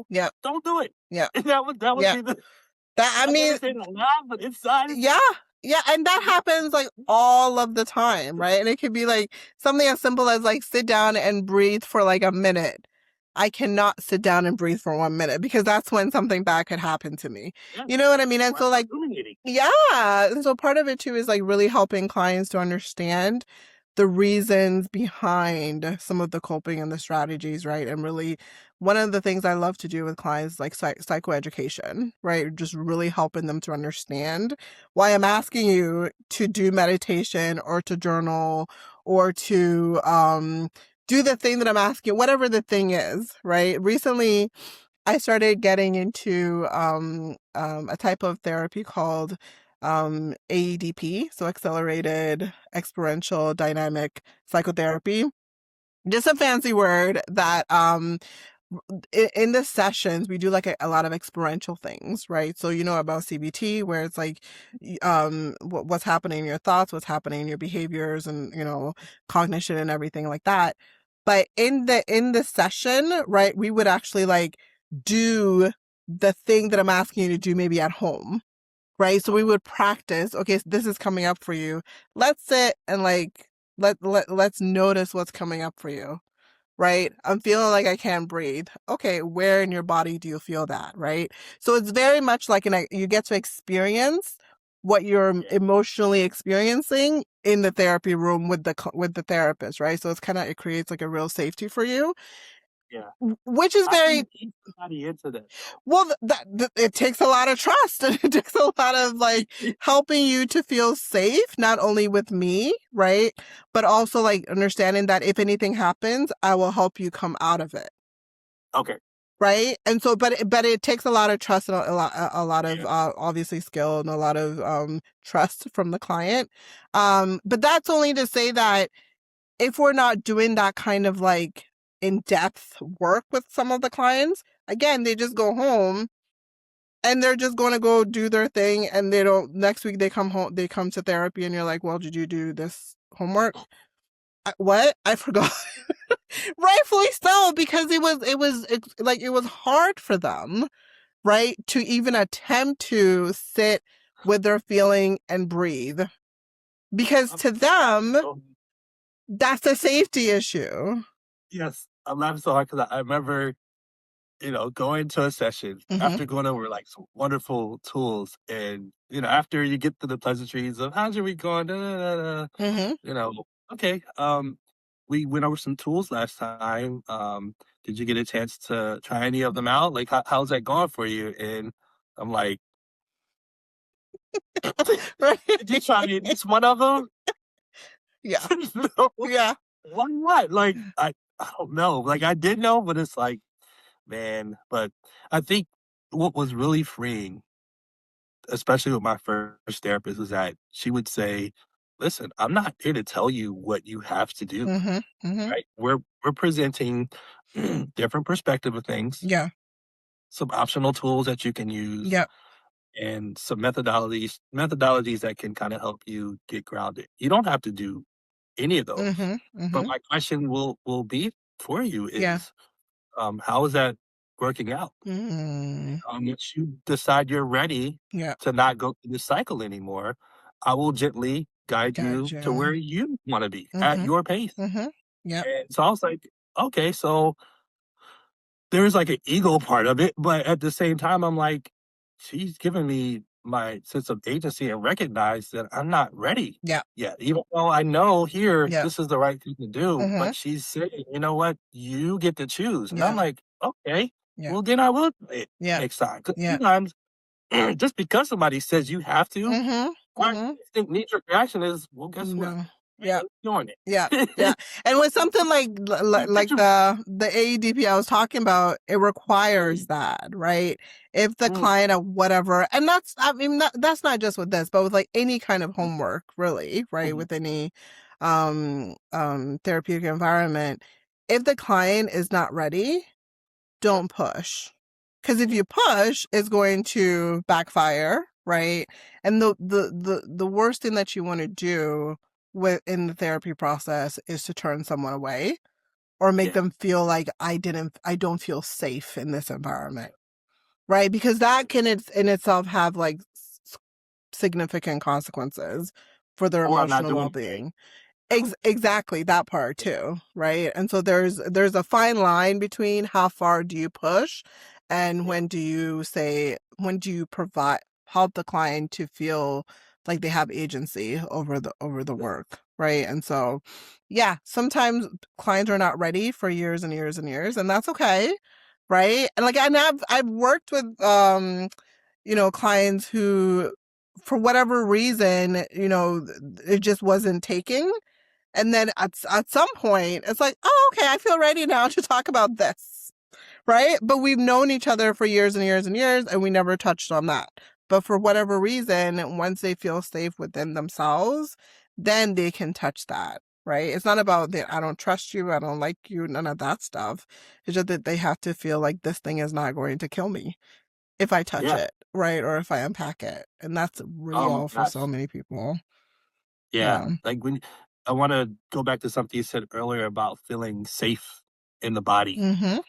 Yeah. don't do it. Yeah. And that would Yeah. be the That I I mean, never say it out loud, but inside it's yeah. Yeah, and that happens like all of the time, right? And it could be like something as simple as like sit down and breathe for like a minute. I cannot sit down and breathe for 1 minute because that's when something bad could happen to me. yeah, You know what I mean? And or so like, ruminating. yeah. And so part of it too is like really helping clients to understand the reasons behind some of the coping and the strategies, right? And really, one of the things I love to do with clients is like psychoeducation, right? Just really helping them to understand why I'm asking you to do meditation or to journal or to do the thing that I'm asking, whatever the thing is, right? Recently, I started getting into a type of therapy called AEDP, so Accelerated Experiential Dynamic Psychotherapy. Just a fancy word that in the sessions we do like a lot of experiential things, right? So you know about CBT, where it's like what's happening in your thoughts, what's happening in your behaviors, and cognition and everything like that. But in the session, right, we would actually like do the thing that I'm asking you to do maybe at home, right? So we would practice, okay, so this is coming up for you. Let's sit and like let's notice what's coming up for you, right? I'm feeling like I can't breathe. Okay, where in your body do you feel that, right? So it's very much like you get to experience what you're Yeah. emotionally experiencing in the therapy room with the therapist, right? So it creates like a real safety for you, Yeah. which is How do very you ease somebody into that though? well. It takes a lot of trust, and it takes a lot of like helping you to feel safe, not only with me, right, but also like understanding that if anything happens, I will help you come out of it. Okay. Right. And so, but it takes a lot of trust and a lot of Yeah. obviously skill and a lot of trust from the client. But that's only to say that if we're not doing that kind of like in-depth work with some of the clients, again, they just go home and they're just going to go do their thing, and they don't. Next week they come home, they come to therapy, and you're like, well, did you do this homework? What? I forgot. Rightfully so, because it was hard for them, right, to even attempt to sit with their feeling and breathe, because I'm to laughing them so that's a safety issue. yes, I'm laughing so hard because I remember, going to a session Mm-hmm. after going over like some wonderful tools and after you get to the pleasantries of how's your week going? Da, da, da, da, Mm-hmm. you know, okay. We went over some tools last time. did you get a chance to try any of them out? Like, how's that going for you? And I'm like, Right. did you try at least one of them? Yeah. No. Yeah. Why not? Like, I don't know. Like, I did know, but it's like, man. But I think what was really freeing, especially with my first therapist, is that she would say, "Listen, I'm not here to tell you what you have to do, Mhm. Mhm. right? We're presenting different perspective of things, Yeah. some optional tools that you can use, Yep. and some methodologies that can kind of help you get grounded. You don't have to do any of those. Mhm. But Mhm. my question will be for you Yeah. is, how is that working out? Mm. Once you decide you're ready Yeah. to not go through the cycle anymore, I will gently guide you to Gotcha. where you want to be at Mhm. your pace. Mhm. Yep. And so I was like, okay, so there's like an ego part of it, but at the same time, I'm like, she's giving me my sense of agency and recognize that I'm not ready Yeah. yet. Even though I know here Yeah. this is the right thing to do, Mhm. but she's saying, you know what, you get to choose. And I'm Yeah. like, okay, Yeah. well then I will do it Yeah. next time. Because Yeah. sometimes just because somebody says you have to, Mhm. my Mhm. instinct knee-jerk reaction is, well, guess what? No. I Yeah. ain't doing Yeah, yeah, it. and with something like Get your the AEDP I was talking about, it requires mm, that, right? If the mm, client or whatever, and that's I mean that's not just with this, but with like any kind of homework, really, right? mm, With any therapeutic environment, if the client is not ready, don't push. Because if you push, it's going to backfire, right? And the worst thing that you want to do in the therapy process is to turn someone away or make yeah, them feel like I don't feel safe in this environment, right? Because that can in itself have like significant consequences for their or I'm not emotional doing it right. well-being. Exactly that part too, right? And so there's a fine line between how far do you push and Yeah, when do you provide help the client to feel like they have agency over the yeah. work, right? And so yeah, sometimes clients are not ready for years and years and years, and that's okay, right? And like and I've worked with clients who for whatever reason, it just wasn't taking, and then at some point, it's like, oh, okay, I feel ready now to talk about this, right? But we've known each other for years and years and years, and we never touched on that. But for whatever reason, once they feel safe within themselves, then they can touch that, right? It's not about that I don't trust you, I don't like you, none of that stuff. It's just that they have to feel like this thing is not going to kill me if I touch Yeah. it, right? Or if I unpack it. And that's Oh my real for so gosh. many people. Yeah. Yeah. Like I want to go back to something you said earlier about feeling safe in the body. Mm-hmm.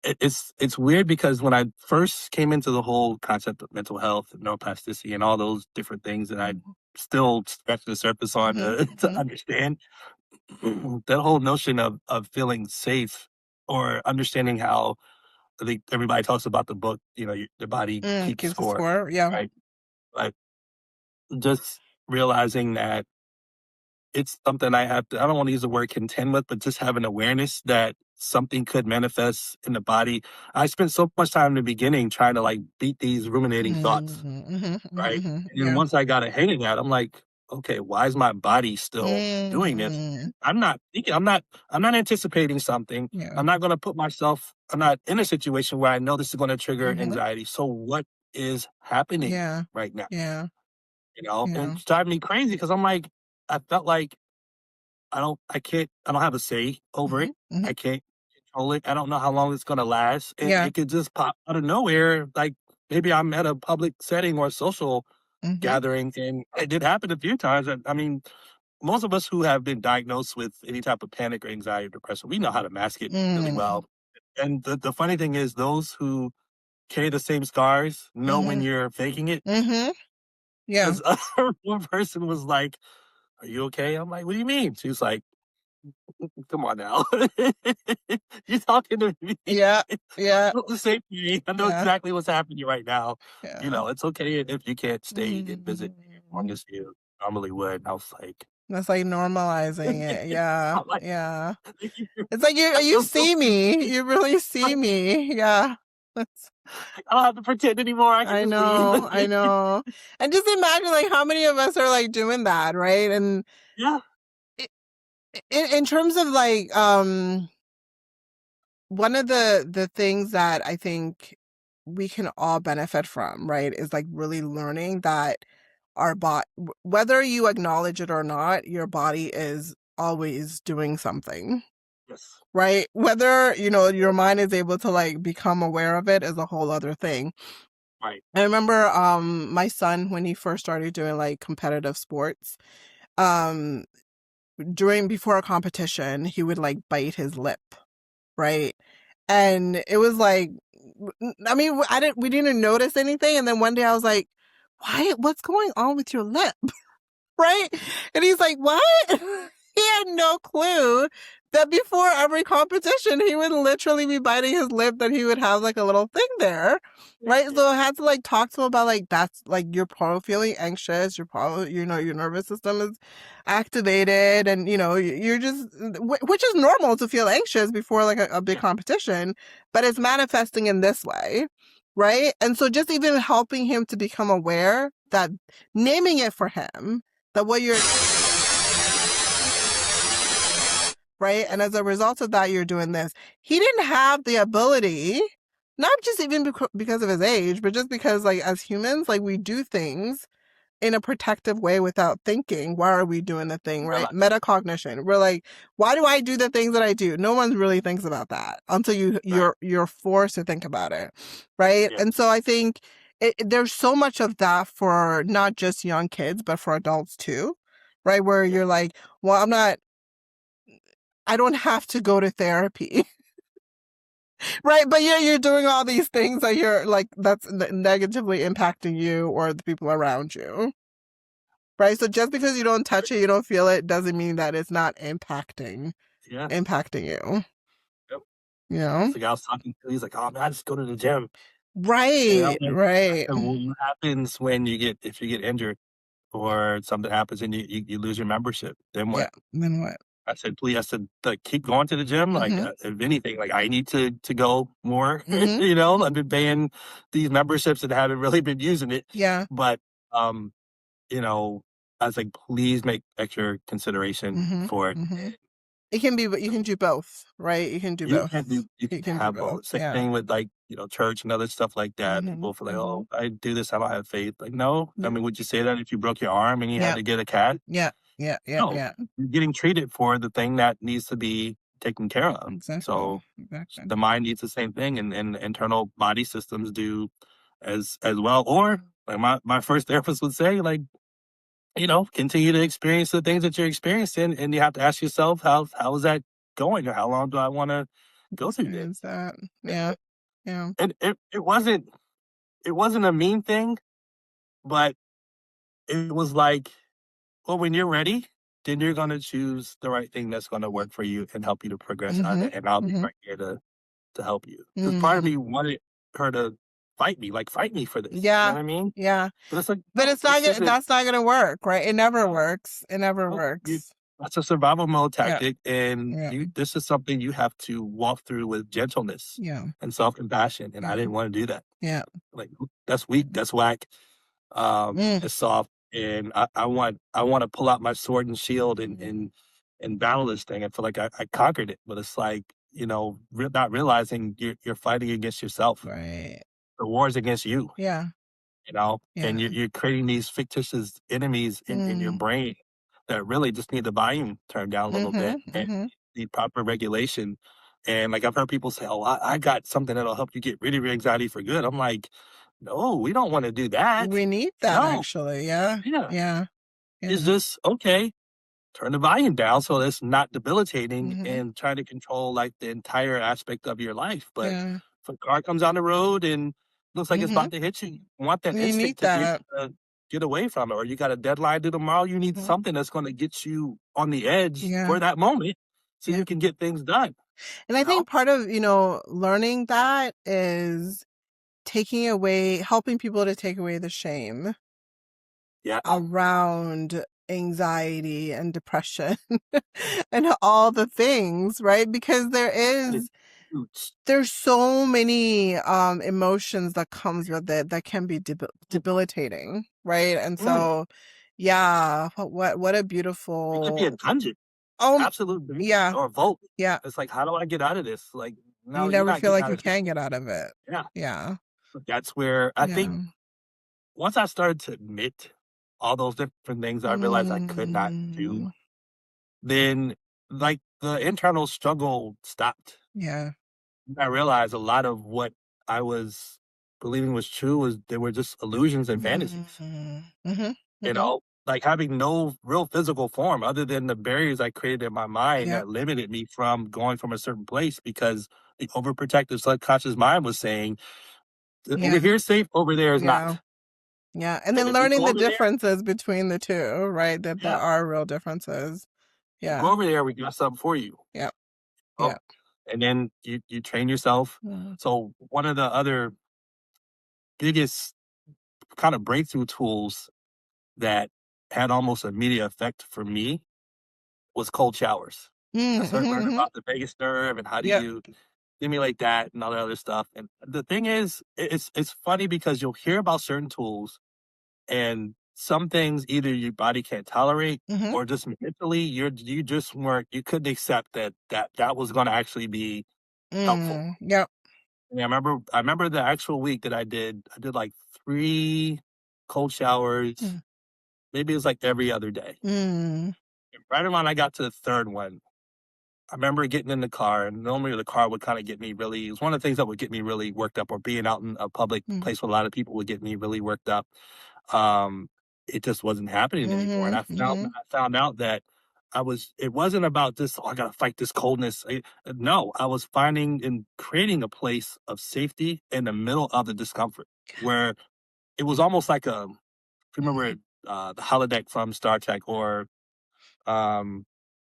It's weird because when I first came into the whole concept of mental health and neuroplasticity and all those different things that I still scratch the surface on to, to Mm-hmm. understand, that whole notion of feeling safe or understanding how I think everybody talks about the book, the body keeps Keeps a score, score. Yeah. right? Like just realizing that it's something I don't want to use the word contend with, but just have an awareness that something could manifest in the body. I spent so much time in the beginning trying to like beat these ruminating thoughts, Mm-hmm. Mm-hmm. right? Mm-hmm. And then Yeah. once I got a hang of that, I'm like, okay, why is my body still doing this? Mm-hmm. I'm not thinking, I'm not anticipating something. Yeah. I'm not gonna put myself, I'm not in a situation where I know this is gonna trigger Mm-hmm. anxiety. So what is happening Yeah. right now? Yeah. And Yeah. it's driving me crazy because I'm like, I felt like I don't have a say over Mm-hmm. it. Mm-hmm. I can't control it. I don't know how long it's gonna last. And Yeah. it could just pop out of nowhere. Like maybe I'm at a public setting or social Mm-hmm. gathering, and it did happen a few times. I mean, most of us who have been diagnosed with any type of panic or anxiety or depression, we know how to mask it really Mm-hmm. well. And the funny thing is those who carry the same scars know when Mm-hmm. you're faking it. Mm-hmm. Yeah. Because one person was like, "Are you okay?" I'm like, "What do you mean?" She was like, come on now. You're talking to me. Yeah. I Yeah. feel the same thing. I know Yeah. exactly what's happening right now. Yeah. It's okay if you can't stay and visit me as long Mm-hmm. as you normally would. And I was like, That's like normalizing it. Yeah. I'm like, Yeah. thank you. It's like I you feel so see me. You really see like, me. Yeah. That's, I don't have to pretend anymore. I can I just leave. know. I know. And just imagine like how many of us are like doing that, right? And Yeah. i- in terms of like one of the things that I think we can all benefit from, right, is like really learning that our body, whether you acknowledge it or not, your body is always doing something, Yes. right? Whether, your mind is able to like become aware of it is a whole other thing. Right. I remember my son, when he first started doing like competitive sports, um before a competition, he would like bite his lip, right? And it was like, I mean, we didn't notice anything. And then one day I was like, what's going on with your lip? Right? And he's like, what? He had no clue that before every competition, he would literally be biting his lip, that he would have like a little thing there. Right. So I had to like talk to him about like, that's like, you're probably feeling anxious. You're probably, your nervous system is activated, and, you're just, which is normal to feel anxious before like a big competition, but it's manifesting in this way. Right. And so just even helping him to become aware, that naming it for him, that what you're, right? And as a result of that, you're doing this. He didn't have the ability, not just even because of his age, but just because like as humans, like we do things in a protective way without thinking. Why are we doing the thing, right? Metacognition. We're like, why do I do the things that I do? No one really thinks about that until you're forced to think about it, right? Yeah. And so I think there's so much of that for not just young kids, but for adults too, right? Where you're like, well, I don't have to go to therapy. Right. But you're doing all these things that you're like, that's negatively impacting you or the people around you. Right. So just because you don't touch it, you don't feel it, doesn't mean that it's not impacting Yeah. you. Yep. You know? The guy I was talking to, he's like, oh man, I just go to the gym. Right. Like, Right. what happens when if you get injured or something happens and you lose your membership? Then what? Yeah. Then what? I said, please. I said, like, keep going to the gym. Like, Mm-hmm. if anything, like, I need to go more. Mm-hmm. I've been paying these memberships and haven't really been using it. Yeah. But, you know, I was like, please make extra consideration Mm-hmm. for it. Mm-hmm. It can be, you can do both, right? You can do You both. can do, you You can can do have both. both. Same Yeah. thing with like, church and other stuff like that. Mm-hmm. People feel like, Mm-hmm. oh, I do this, I don't have faith. Like, no. I Yeah. mean, would you say that if you broke your arm and you had Yeah. to get a cat? Yeah. Yeah. Yeah. No, Yeah. you're getting treated for the thing that needs to be taken care of. Exactly. So Exactly. the mind needs the same thing, and internal body systems do as well. Or like my first therapist would say, like, continue to experience the things that you're experiencing, and you have to ask yourself, how is that going, or how long do I want to go through this? Experience that. Yeah. Yeah. And it wasn't a mean thing, but it was like, well, when you're ready, then you're gonna choose the right thing that's gonna work for you and help you to progress out of Mm-hmm. it, and I'll be Mm-hmm. right here to help you. Because part of Mm-hmm. me wanted her to fight me for this. You know Yeah. what I mean? Yeah. But it's like, But no, it's not this gonna, isn't. that's not gonna work, right? It never No, works. It never no, works. that's a survival mode Yeah. tactic, and Yeah. this is something you have to walk through with gentleness Yeah. and self compassion. And I Yeah. didn't want to do that. Yeah. Like, that's weak. That's whack. Mm. It's soft, and I want to pull out my sword and shield and battle this thing. I feel like I conquered it, but it's like, not realizing you're fighting against yourself. Right. The war is against you. Yeah. And Yeah. you're creating these fictitious enemies in your Mm. brain that really just need the volume turned down a little bit Mm-hmm. and Mm-hmm. need proper regulation. And like, I've heard people say, oh, I got something that'll help you get rid of your anxiety for good. I'm like, no, we don't want to do that. We need that No. actually. Yeah. Yeah. Yeah. It's Yeah. just, okay, turn the volume down so it's not debilitating, Mm-hmm. and try to control like the entire aspect of your life. But Yeah. if a car comes on the road and looks like it's Mm-hmm. about to hit you, you want that You need instinct to that. get away from it, or you got a deadline due tomorrow. You need Mm-hmm. something that's going to get you on the edge Yeah. for that moment, so Yeah. you can get things done. And I think part of, learning that is helping people to take away the shame Yeah. around anxiety and depression and all the things, right? Because there's so many emotions that comes with it that can be debilitating, right? And so yeah, what a It could be beautiful a dungeon, oh absolute dungeon, yeah, or a vault. yeah. It's like, how do I get out of this? Like, no, You you're never not feel getting like out you of this. can get out of it. Yeah. Yeah. That's where I think Yeah. once I started to admit all those different things I realized I could not do, then like the internal struggle stopped. Yeah. I realized a lot of what I was believing was true was they were just illusions and fantasies. You know, like having no real physical form other than the barriers I created in my mind that limited me from going from a certain place because the overprotective subconscious mind was saying, over here is safe, over there is Yeah. not. Yeah. And And then if you learning go the over there, differences between the two, right? That there yeah, are real differences. you go Yeah. over there, we got something for you. Yeah. Oh, Yeah. and then you train yourself. Mm. So one of the other biggest kind of breakthrough tools that had almost immediate effect for me was cold showers. I started learning about the vagus nerve and how do Yep. you stimulate that and all that other stuff. And the thing is, it's funny because you'll hear about certain tools and some things either your body can't tolerate or just mentally you just weren't you couldn't accept that was going to actually be helpful. Yep. And I remember the actual week that I did like 3 cold showers. Maybe it was like every other day. And right around I got to the 3rd one, I remember getting in the car, and normally the car would kind of get me really. It was one of the things that would get me really worked up, or being out in a public place with a lot of people would get me really worked up. Um, it just wasn't happening anymore, and I found out that it wasn't about this. Oh, I gotta fight this coldness. No, I was finding and creating a place of safety in the middle of the discomfort, where it was almost like a. If you remember the holodeck from Star Trek, or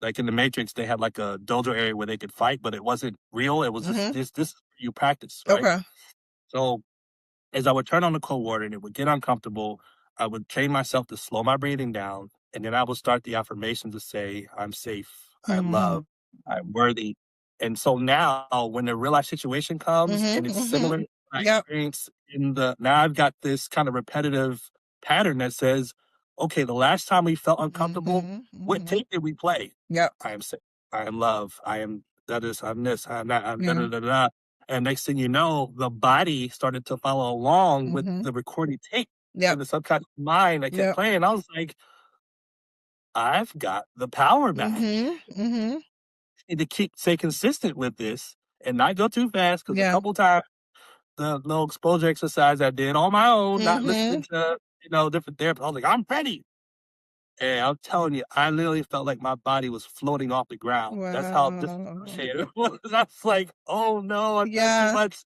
like in the Matrix, they had like a dojo area where they could fight, but it wasn't real. It was just this you practice, right? Okay. So as I would turn on the cold water and it would get uncomfortable, I would train myself to slow my breathing down, and then I would start the affirmations to say, "I'm safe, I'm loved, I'm worthy." And so now, when the real life situation comes and it's similar to my Yep. experience now I've got this kind of repetitive pattern that says, "Okay, the last time we felt uncomfortable, what tape did we play? Yep. I am safe, I am loved, I am that is, I'm this, I'm that, I'm da Yeah. da da da." And next thing you know, the body started to follow along with the recording tape in Yep. the subconscious mind that kept Yep. playing. I was like, I've got the power back. Need to stay consistent with this and not go too fast because a Yeah. couple times the little exposure exercise I did on my own, not listening to different therapists, I was like, I'm ready. And I'm telling you, I literally felt like my body was floating off the ground. That's how Wow. dissociated it was. I was like, oh no, I'm doing too Yeah. much.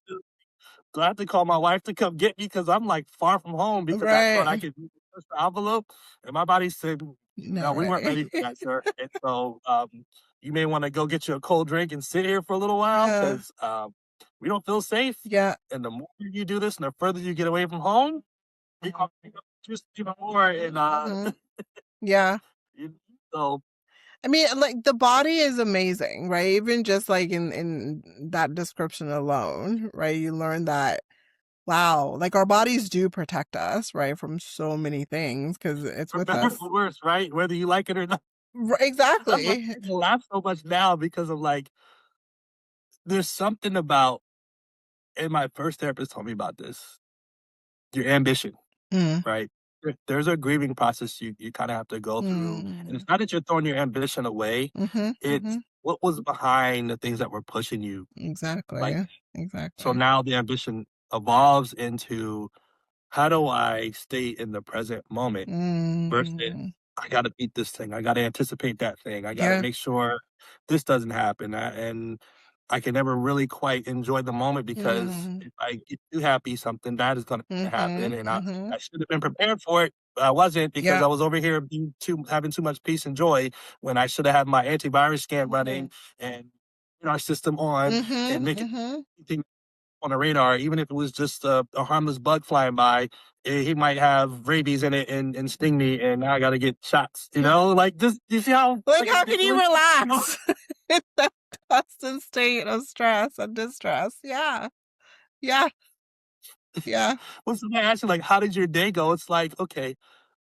So I have to call my wife to come get me because I'm like far from home because I thought I Right. could push the envelope. And my body said, no, Not we weren't ready ready. for that, sir. And so you may want to go get you a cold drink and sit here for a little while Yeah. because we don't feel safe. Yeah. And the more you do this and the further you get away from home, we are just even more. And Yeah. so I mean, like the body is amazing, right? Even just like in that description alone, right? You learn that wow, like our bodies do protect us, right, from so many things because it's for with better us. for worse, right? Whether you like it or not. That's why Exactly. I laugh so much now because of like, there's something about, and my first therapist told me about this, your ambition, Mm. right? There's a grieving process you kind of have to go through. And it's not that you're throwing your ambition away, it's what was behind the things that were pushing you. Like, Exactly. so Exactly. now the ambition evolves into, how do I stay in the present moment versus I got to beat this thing. I got to anticipate that thing. I got to Yeah. make sure this doesn't happen. And I can never really quite enjoy the moment because if I get too happy, something bad is going to happen. And I should have been prepared for it, but I wasn't because Yeah. I was over here having too much peace and joy when I should have had my antivirus scan running and our system on and making everything on the radar, even if it was just a harmless bug flying by. He might have rabies in it and sting me, and now I got to get shots. You know, like just you see how Like, like how can you ridiculous? You know? relax in that constant state of stress and distress? Yeah. Yeah. Yeah. When somebody asks you like, "How did your day go?" It's like, okay,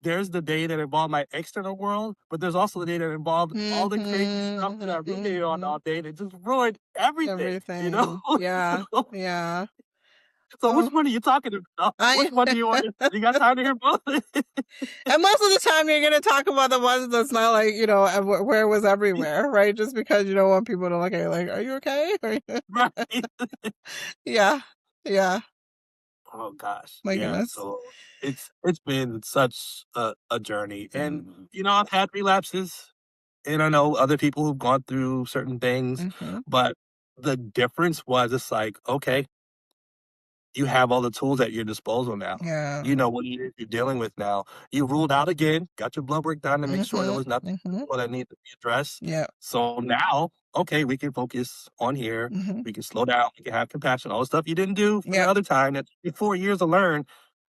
there's the day that involved my external world, but there's also the day that involved all the crazy stuff that I Mm-hmm. ruminated on Mm-hmm. all day that just ruined everything. You know. Everything. Yeah. so, Yeah. so which Oh, one are you talking about? I Which one do you want? You got time to hear both? and most of the time you're going to talk about the ones that's not like, where it was everywhere, right? Just because you don't want people to look at you like, are you okay? Right. Yeah. Yeah. Oh gosh, My yeah. goodness. So it's been such a journey, and Mm-hmm. I've had relapses, and I know other people who've gone through certain things, Mm-hmm. but the difference was it's like, okay, you have all the tools at your disposal now. Yeah. You know what you're dealing with now. You ruled out again, got your blood work done to make sure there Mm-hmm. was nothing Mm-hmm. that needed to be addressed. Yeah. So now, okay, we can focus on here. Mm-hmm. We can slow down. We can have compassion. All the stuff you didn't do for the Yeah. other time that took you 4 years to learn,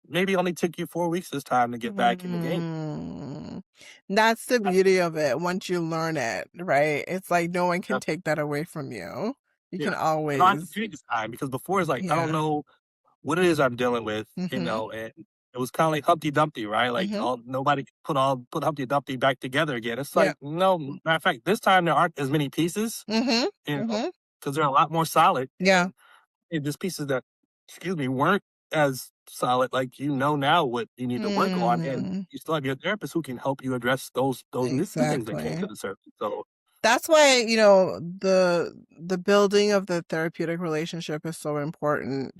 maybe it only took you 4 weeks this time to get back in the game. Mm. That's the beauty of it. Once you learn it, right? It's like no one can Uh, take that away from you. You yeah. can And I have to always, treat this time because before it's like, I don't yeah. know what it is I'm dealing with, Mm-hmm. and it was kind of like Humpty Dumpty, right? Like Mm-hmm. all nobody put Humpty Dumpty back together again. It's Yeah. like no, matter of fact, this time there aren't as many pieces, Mm-hmm. you know, Mm-hmm. because they're a lot more solid, Yeah. and just pieces that, excuse me, weren't as solid. Like now what you need to work on, and Mm. you still have your therapist who can help you address those new things that came to Exactly. the surface. So That's why, the building of the therapeutic relationship is so important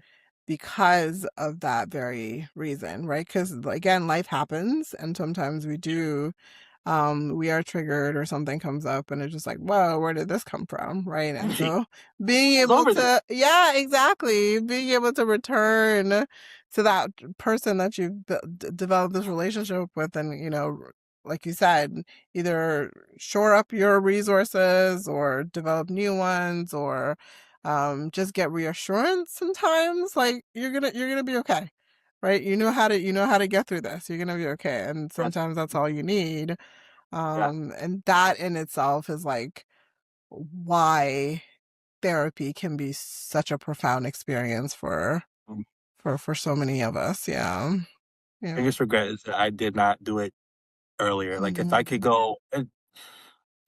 because of that very reason, right? Because again, life happens and sometimes we are triggered or something comes up and it's just like, whoa, where did this come from? Right. And right, so being it's able over this. to, yeah, exactly. Being able to return to that person that you've developed this relationship with and, like you said, either shore up your resources or develop new ones or just get reassurance sometimes like you're gonna be okay, right? You know how to get through this. You're gonna be okay, and Yes, sometimes that's all you need. yes. And that in itself is like why therapy can be such a profound experience for so many of us. Yeah. Yeah. Biggest regret is that I did not do it earlier. Like if I Mhm. could go,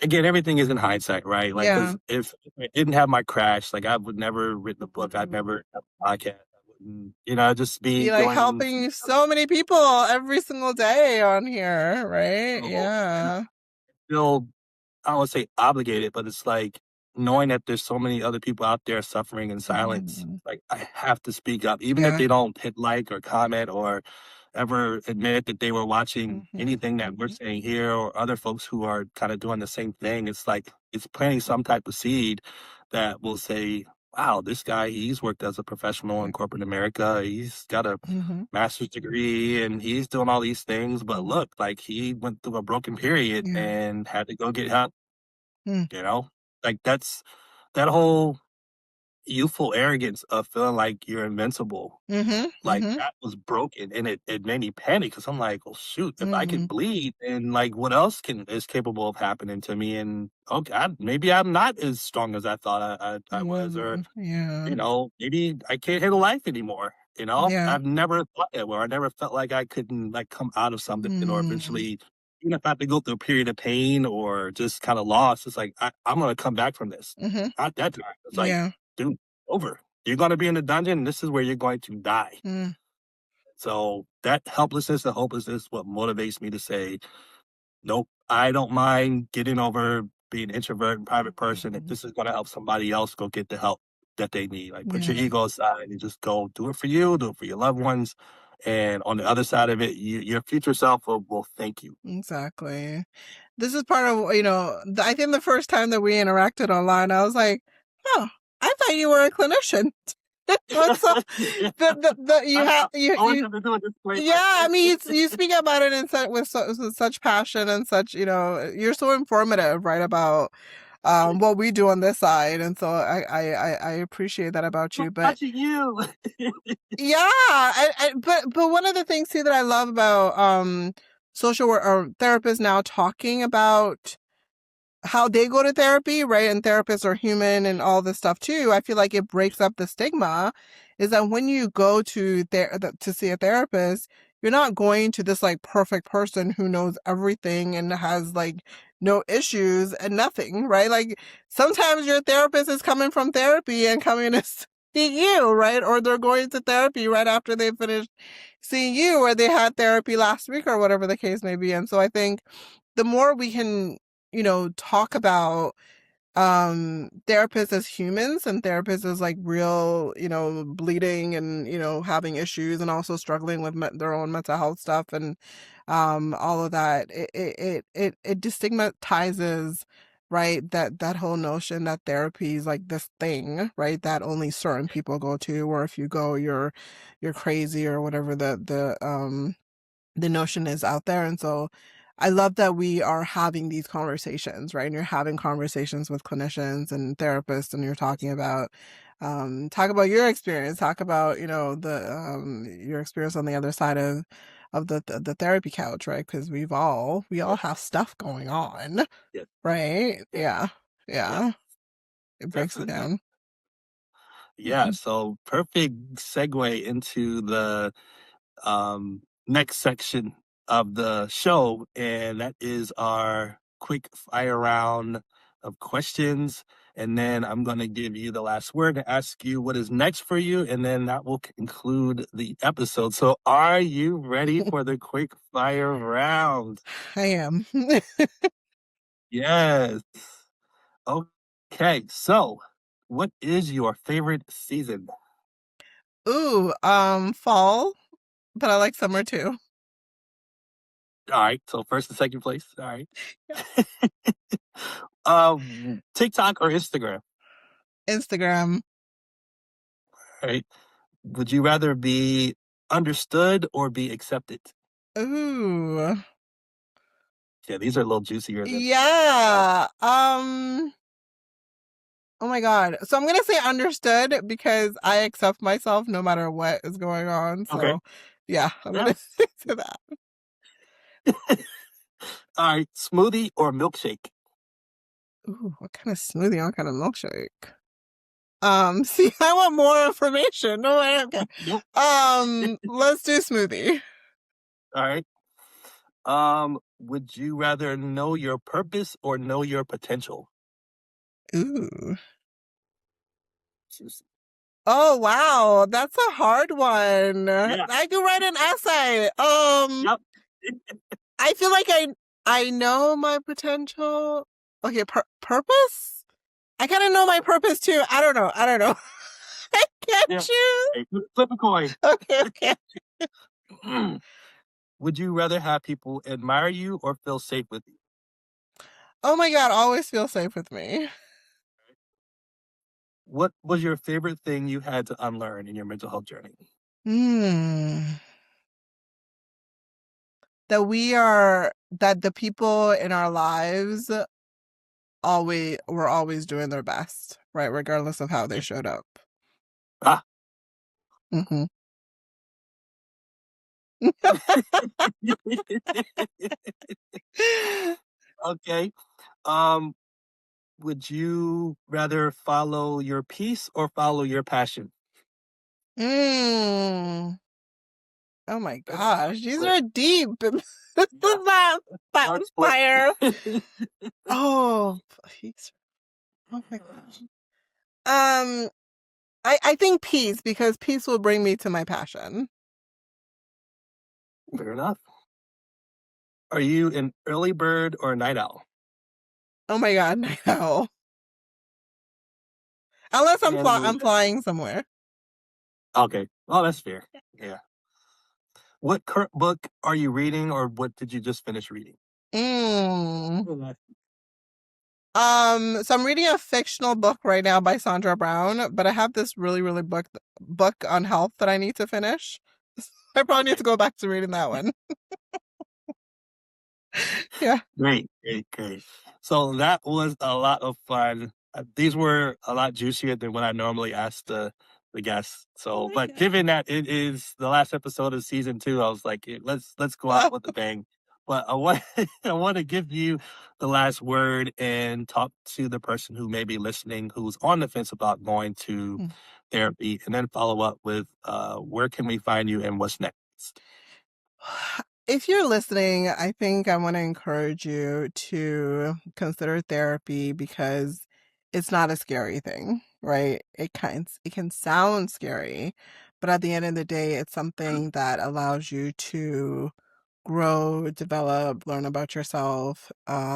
again, everything is in hindsight, right? Like, Yeah. because if I didn't have my crash, like I would never written a book. I'd Mhm. never have a podcast. I wouldn't, just be Be like doing helping so many people every single day on here, right? so, and Yeah. feel, I don't want to say obligated, but it's like knowing that there's so many other people out there suffering in silence. Mhm. Like I have to speak up, even if Yeah. they don't hit like or comment or ever admit that they were watching Mhm. anything that we're Mhm. saying here or other folks who are kind of doing the same thing. It's like it's planting some type of seed that will say, wow, this guy, he's worked as a professional in corporate America. He's got a Mhm. master's degree and he's doing all these things. But Mhm. look, like he went through a broken period Yeah. and had to go get help, Mm. you know? Like that's that whole youthful arrogance of feeling like you're invincible, Mhm. like, Mhm. that was broken, and it made me panic because 'cause I'm like, "Well, shoot, if I could Mm. bleed, then, like, what else can is capable of happening to me?" And, okay, maybe I'm not as strong as I thought I was, or, Yeah. Yeah. maybe I can't handle life anymore, Yeah. I've never thought that where I never felt like I couldn't, like, come out of something or Mm. eventually even if I have to go through a period of pain or just kinda loss, it's like, I'm gonna come back from this. Mhm. At that time, it's like, Yeah. "Dude, over. You're gonna be in the dungeon, and this is where you're going to die." Mm. So that helplessness and hopelessness what motivates me to say, nope, I don't mind getting over being an introvert and private person if Mhm. this is going to help somebody else go get the help that they need. Like put your Yeah. ego aside and just go do it for you, do it for your loved ones. And on the other side of it, your future self will thank you. Exactly. This is part of, I think the first time that we interacted online, I was like, oh, I thought you were a clinician. And so Yeah. you I, have I you always you have to do a yeah, disclaimer. I mean you speak about it with such passion and such, you're so informative, right, about what we do on this side. And so I appreciate that about you. But Watching you. yeah, but one of the things too that I love about social work or therapists now talking about how they go to therapy, right? And therapists are human and all this stuff too. I feel like it breaks up the stigma is that when you go to see a therapist, you're not going to this like perfect person who knows everything and has like no issues and nothing, right? Like sometimes your therapist is coming from therapy and coming to see you, right? Or they're going to therapy right after they finished seeing you, or they had therapy last week or whatever the case may be. And so I think the more we can, talk about therapists as humans and therapists as like real, bleeding and, having issues and also struggling with their own mental health stuff and all of that, it destigmatizes, right, that whole notion that therapy is like this thing, right, that only certain people go to, or if you go, you're crazy or whatever the notion is out there. And so I love that we are having these conversations, right? And you're having conversations with clinicians and therapists, and you're talking about your experience, talk about, the your experience on the other side of the therapy couch, right? Because we all Yes, have stuff going on, yes, right? yes, Yeah. yes, Yeah. It breaks it definitely. down. Yeah, so perfect segue into the next section of the show, and that is our quick fire round of questions. And then I'm going to give you the last word to ask you what is next for you, and then that will conclude the episode. So, are you ready for the quick fire round? I am. Yes. Okay, so what is your favorite season? Ooh, fall, but I like summer too. All right, so first and second place. All right. Yeah. TikTok or Instagram? Instagram. All right. Would you rather be understood or be accepted? Ooh. Yeah, these are a little juicier than Yeah. Oh my God. So I'm gonna say understood because I accept myself no matter what is going on. okay. So yeah, I'm Yeah. gonna stick to that. All right. Smoothie or milkshake? Ooh, what kind of smoothie? What kind of milkshake? See, I want more information. No, okay. Nope. Let's do smoothie. All right. Would you rather know your purpose or know your potential? Ooh. Juicy. Oh wow, that's a hard one. Yeah. I could write an essay. Yep. I feel like I know my potential. Okay, purpose? I kind of know my purpose too. I don't know. I can't Yeah. choose. Hey, flip a coin. Okay. Would you rather have people admire you or feel safe with you? Oh my God, always feel safe with me. What was your favorite thing you had to unlearn in your mental health journey? Hmm. That the people in our lives were always doing their best, right? Regardless of how they showed up. Ah. Hmm. Okay. Um, would you rather follow your peace or follow your passion? Mm. Oh my That's a hard gosh, these split. are deep. This Yeah, is not hard split. fire. Oh, please. Oh my gosh. I think peace, because peace will bring me to my passion. Fair enough. Are you an early bird or a night owl? Oh my God, no. Unless And I'm flying somewhere. okay, well that's fair. Yeah. What current book are you reading, or what did you just finish reading? Mm. Oh, So I'm reading a fictional book right now by Sandra Brown, but I have this really, really book on health that I need to finish. I probably need okay. to go back to reading that one. Yeah. Great, great, great. So that was a lot of fun. These were a lot juicier than what I normally ask the guests. So, but Yeah. given that it is the last episode of season 2, I was like, let's go out with a bang. But I want I want to give you the last word and talk to the person who may be listening who's on the fence about going to Mm. therapy, and then follow up with where can we find you and what's next. If you're listening, I think I want to encourage you to consider therapy because it's not a scary thing, right? It can sound scary, but at the end of the day, it's something that allows you to grow, develop, learn about yourself,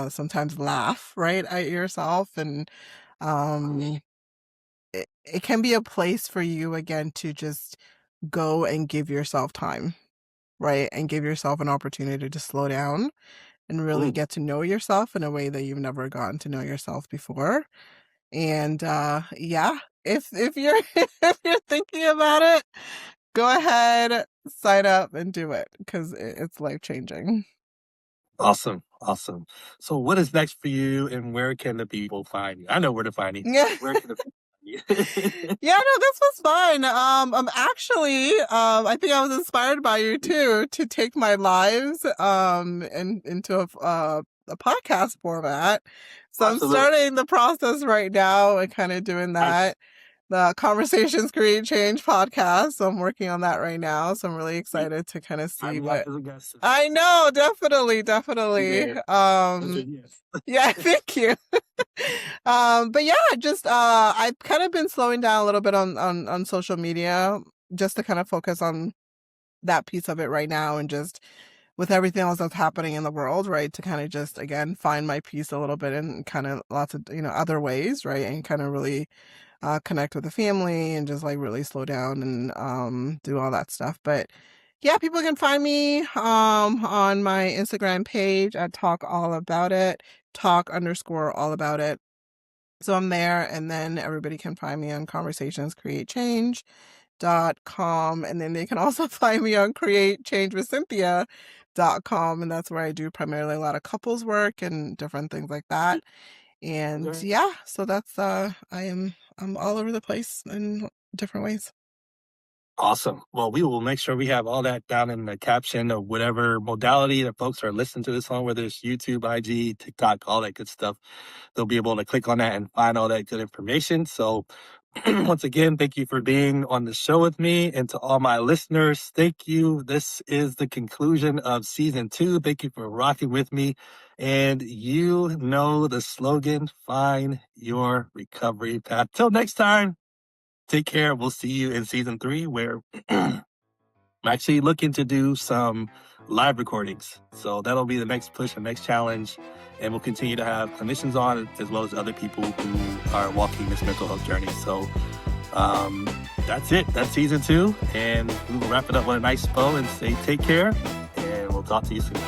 sometimes laugh, right, at yourself. And um, it can be a place for you, again, to just go and give yourself time, right? And give yourself an opportunity to slow down and really Mm, get to know yourself in a way that you've never gotten to know yourself before. And yeah, if you're if you're thinking about it, go ahead, sign up and do it because it's life changing. awesome, awesome. So, what is next for you, and where can the people find you? I know where to find you, Yeah. but where can the people find you? Yeah, no, this was fun. I'm actually, I think I was inspired by you too to take my lives, into a podcast format. So I'm Absolutely. starting the process right now and kind of doing Nice. that. The Conversations Create Change podcast. So I'm working on that right now. So I'm really excited to kind of Sign see me up what. as a guest. I know, definitely, definitely. Yeah. Yes. Yeah, thank you. But yeah, just I've kind of been slowing down a little bit on social media just to kind of focus on that piece of it right now, and just with everything else that's happening in the world, right, to kind of just again find my peace a little bit in kind of lots of other ways, right, and kind of really connect with the family and just like really slow down and do all that stuff. But yeah, people can find me on my Instagram page at talk all about it, talk_all about it. So I'm there, and then everybody can find me on conversationscreatechange.com, and then they can also find me on createchangewithcynthia.com, and that's where I do primarily a lot of couples work and different things like that. And Okay. yeah, so that's I'm all over the place in different ways. Awesome. Well, we will make sure we have all that down in the caption of whatever modality that folks are listening to this on, whether it's YouTube, IG, TikTok, all that good stuff. They'll be able to click on that and find all that good information. So, once again, thank you for being on the show with me. And to all my listeners, thank you. This is the conclusion of season 2. Thank you for rocking with me. And you know the slogan, find your recovery path. Till next time, take care. We'll see you in season 3, where I'm actually looking to do some live recordings. So that'll be the next push, the next challenge. And we'll continue to have clinicians on, as well as other people who are walking this mental health journey. So that's it. That's season 2. And we will wrap it up with a nice bow and say take care. And we'll talk to you soon.